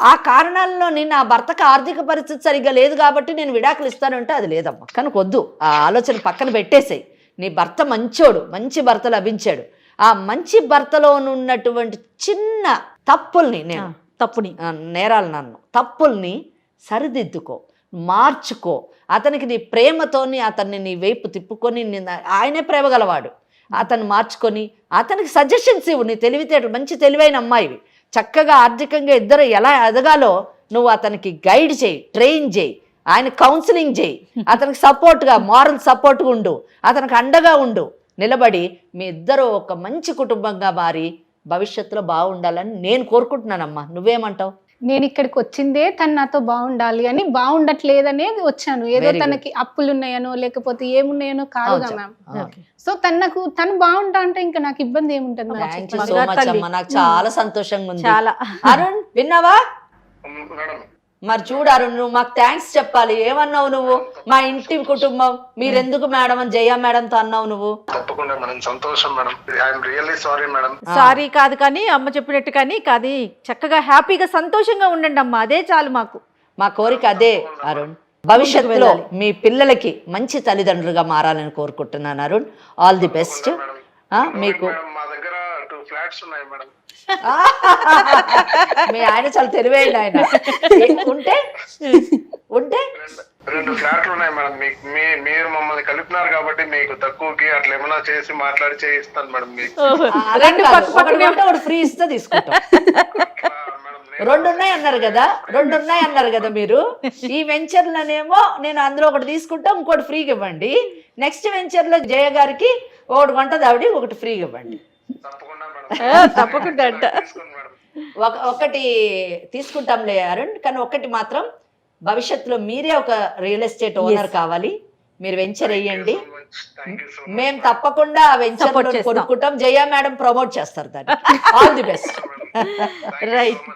ఆ కారణాల్లోని నా భర్తకు ఆర్థిక పరిస్థితి సరిగ్గా లేదు కాబట్టి నేను విడాకులు ఇస్తానంటే అది లేదమ్మా. కనుక వద్దు, ఆ ఆలోచన పక్కన పెట్టేసేయి. నీ భర్త మంచోడు, మంచి భర్త లభించాడు. ఆ మంచి భర్తలో ఉన్నటువంటి చిన్న తప్పుల్ని నేరాలు నన్ను తప్పుల్ని సరిదిద్దుకో, మార్చుకో. అతనికి నీ ప్రేమతోని అతన్ని నీ వైపు తిప్పుకొని, ఆయనే ప్రేమ గలవాడు, అతన్ని మార్చుకొని అతనికి సజెషన్స్ ఇవ్వు. నీ తెలివితేటలు, మంచి తెలివైన అమ్మాయివి, చక్కగా ఆర్థికంగా ఇద్దరు ఎలా ఎదగాలో నువ్వు అతనికి గైడ్ చేయి, ట్రైన్ చేయి, ఆయన కౌన్సిలింగ్ చేయి, అతనికి సపోర్ట్గా, మారల్ సపోర్ట్గా ఉండు, అతనికి అండగా ఉండు. నిలబడి మీ ఇద్దరు ఒక మంచి కుటుంబంగా మారి భవిష్యత్తులో బాగుండాలని నేను కోరుకుంటున్నానమ్మా. నువ్వేమంటావు? నేను ఇక్కడికి వచ్చిందే తను నాతో బాగుండాలి అని, బాగుండట్లేదనే వచ్చాను. ఏదో తనకి అప్పులు ఉన్నాయనో లేకపోతే ఏమున్నాయనో కాదుగా మ్యామ్. సో తను బాగుంటా అంటే ఇంకా నాకు ఇబ్బంది ఏముంటది మ్యామ్? థాంక్యూ సో మచ్ అమ్మా, నాకు చాలా సంతోషంగా ఉంది. అరుణ్ విన్నావా? మేడం మరి చూడు అరుణ్, నువ్వు మాకు థ్యాంక్స్ చెప్పాలి. ఏమన్నావు నువ్వు? మా ఇంటి కుటుంబం మీరెందుకు మేడం అని జయ మేడంతో అన్నావు నువ్వు. తప్పకుండా మేడం, సంతోషం madam. I'm really sorry madam. Sorry కాదు కానీ అమ్మ చెప్పినట్టు కానీ కాదు, చక్కగా హ్యాపీగా సంతోషంగా ఉండండి అమ్మ, అదే చాలు మాకు. మా కోరిక అదే అరుణ్. భవిష్యత్తులో మీ పిల్లలకి మంచి తల్లిదండ్రులుగా మారాలని కోరుకుంటున్నాను అరుణ్. All the best. మీకు మా దగ్గర 2 ఫ్లాట్స్ ఉన్నాయి మేడం. మీ ఆయన చాలా తెలివైన ఆయన. ఉంటే 2 ఫ్లాట్లు ఉన్నాయి మేడం. మీరు మమ్మల్ని కలిపినారు కాబట్టి మీకు తక్కువకి అట్లా ఏమైనా చేసి మాట్లాడి చేయిస్తాను మేడం. మీకు ఒకటి ఫ్రీ ఇస్తే తీసుకుంటాం. 2 ఉన్నాయి అన్నారు కదా మీరు. ఈ వెంచర్లనేమో నేను అందులో ఒకటి తీసుకుంటా, ఇంకోటి ఫ్రీగా ఇవ్వండి. నెక్స్ట్ వెంచర్ లో జయ గారికి ఒకటి కొంటది ఆవిడ, ఒకటి ఫ్రీగా ఇవ్వండి. తప్పకుండా మేడం, తప్పకుండా అంట. తీసుకోండి మేడం. ఒకటి తీసుకుంటాంలే అరుణ్, కానీ ఒకటి మాత్రం భవిష్యత్తులో మీరే ఒక రియల్ ఎస్టేట్ ఓనర్ కావాలి. మీరు వెంచర్ వేయండి, థ్యాంక్ యూ సో మచ్. మేము తప్పకుండా ఆ వెంచర్ కొనుక్కుంటాం. జయ మేడం ప్రమోట్ చేస్తారు దాన్ని. All the best. రైట్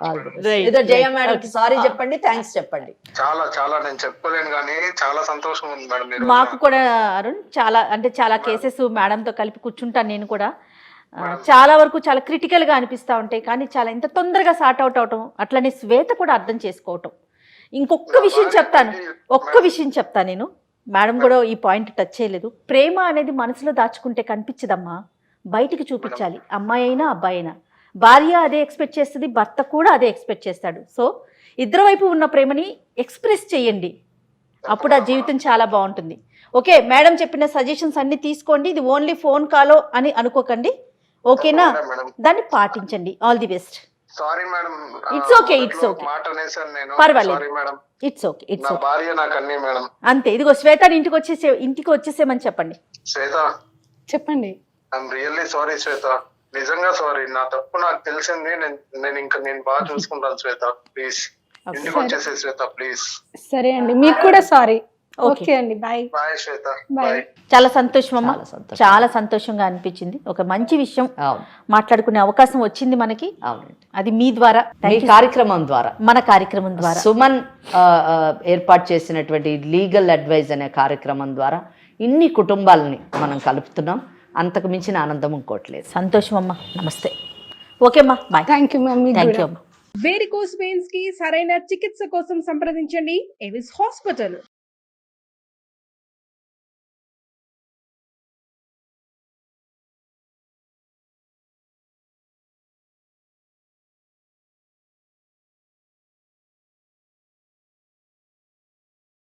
ఏదో జయ మేడం కి సారీ చెప్పండి, థ్యాంక్స్ చెప్పండి. చాలా నేను చెప్పలేను కానీ చాలా సంతోషం ఉంది మేడం. మీరు మాకు కూడా అరుణ్ చాలా కేసెస్ మేడంతో కలిపి కూర్చుంటాను నేను కూడా. చాలా వరకు చాలా క్రిటికల్గా అనిపిస్తూ ఉంటాయి, కానీ చాలా ఇంత తొందరగా సార్ట్ అవుట్ అవటం, అట్లనే శ్వేత కూడా అర్థం చేసుకోవటం. ఒక్క విషయం చెప్తా నేను, మేడం కూడా ఈ పాయింట్ టచ్ చేయలేదు. ప్రేమ అనేది మనసులో దాచుకుంటే కనిపించదమ్మా, బయటికి చూపించాలి. అమ్మాయి అయినా అబ్బాయి అయినా, భార్య అదే ఎక్స్పెక్ట్ చేస్తుంది, భర్త కూడా అదే ఎక్స్పెక్ట్ చేస్తాడు. సో ఇద్దరు వైపు ఉన్న ప్రేమని ఎక్స్ప్రెస్ చేయండి, అప్పుడు ఆ జీవితం చాలా బాగుంటుంది. ఓకే, మేడం చెప్పిన సజెషన్స్ అన్ని తీసుకోండి. ఇది ఓన్లీ ఫోన్ కాలో అని అనుకోకండి, ఓకేనా? దాన్ని పాటించండి. All the best. Sorry madam, it's okay మాట అనేసాను నేను. పర్వాలేదు. Sorry madam. ఇట్స్ ఓకే నా భార్య నాకు అన్ని మేడం. అంతే. ఇదిగో శ్వేత ఇంటికి వచ్చేసేమని చెప్పండి. శ్వేత చెప్పండి. ఐఎమ్ రియల్లీ సారీ శ్వేత, నిజంగా సారీ. నా తప్పు నాకు తెలిసింది. నేను బాగా చూసుకుంటాను శ్వేత. ప్లీజ్ ఇంటికి వచ్చేసే శ్వేత, ప్లీజ్. సరే అండి, మీకు కూడా సారీ. ఓకే అండి, బాయ్. బాయ్ శ్వేత, బాయ్. బాయ్. చాలా సంతోషం అమ్మా, చాలా సంతోషంగా అనిపించింది. ఒక మంచి విషయం మాట్లాడుకునే అవకాశం వచ్చింది మనకి. అది మీ ద్వారా, మీ కార్యక్రమం ద్వారా, మన కార్యక్రమం ద్వారా, సుమన్ ఏర్పాటు చేసినటువంటి లీగల్ అడ్వైజ్ అనే కార్యక్రమం ద్వారా ఇన్ని కుటుంబాలని మనం కలుపుతున్నాం. అంతకు మించిన ఆనందం ఇంకోట్లేదు. సంతోషం అమ్మా. నమస్తే. ఓకే అమ్మా, bye. Thank you ma'am. Thank you అమ్మా. వేరికోస్ వెయిన్స్ కి సరైన చికిత్స కోసం సంప్రదించండి ఎవిస్ హాస్పిటల్.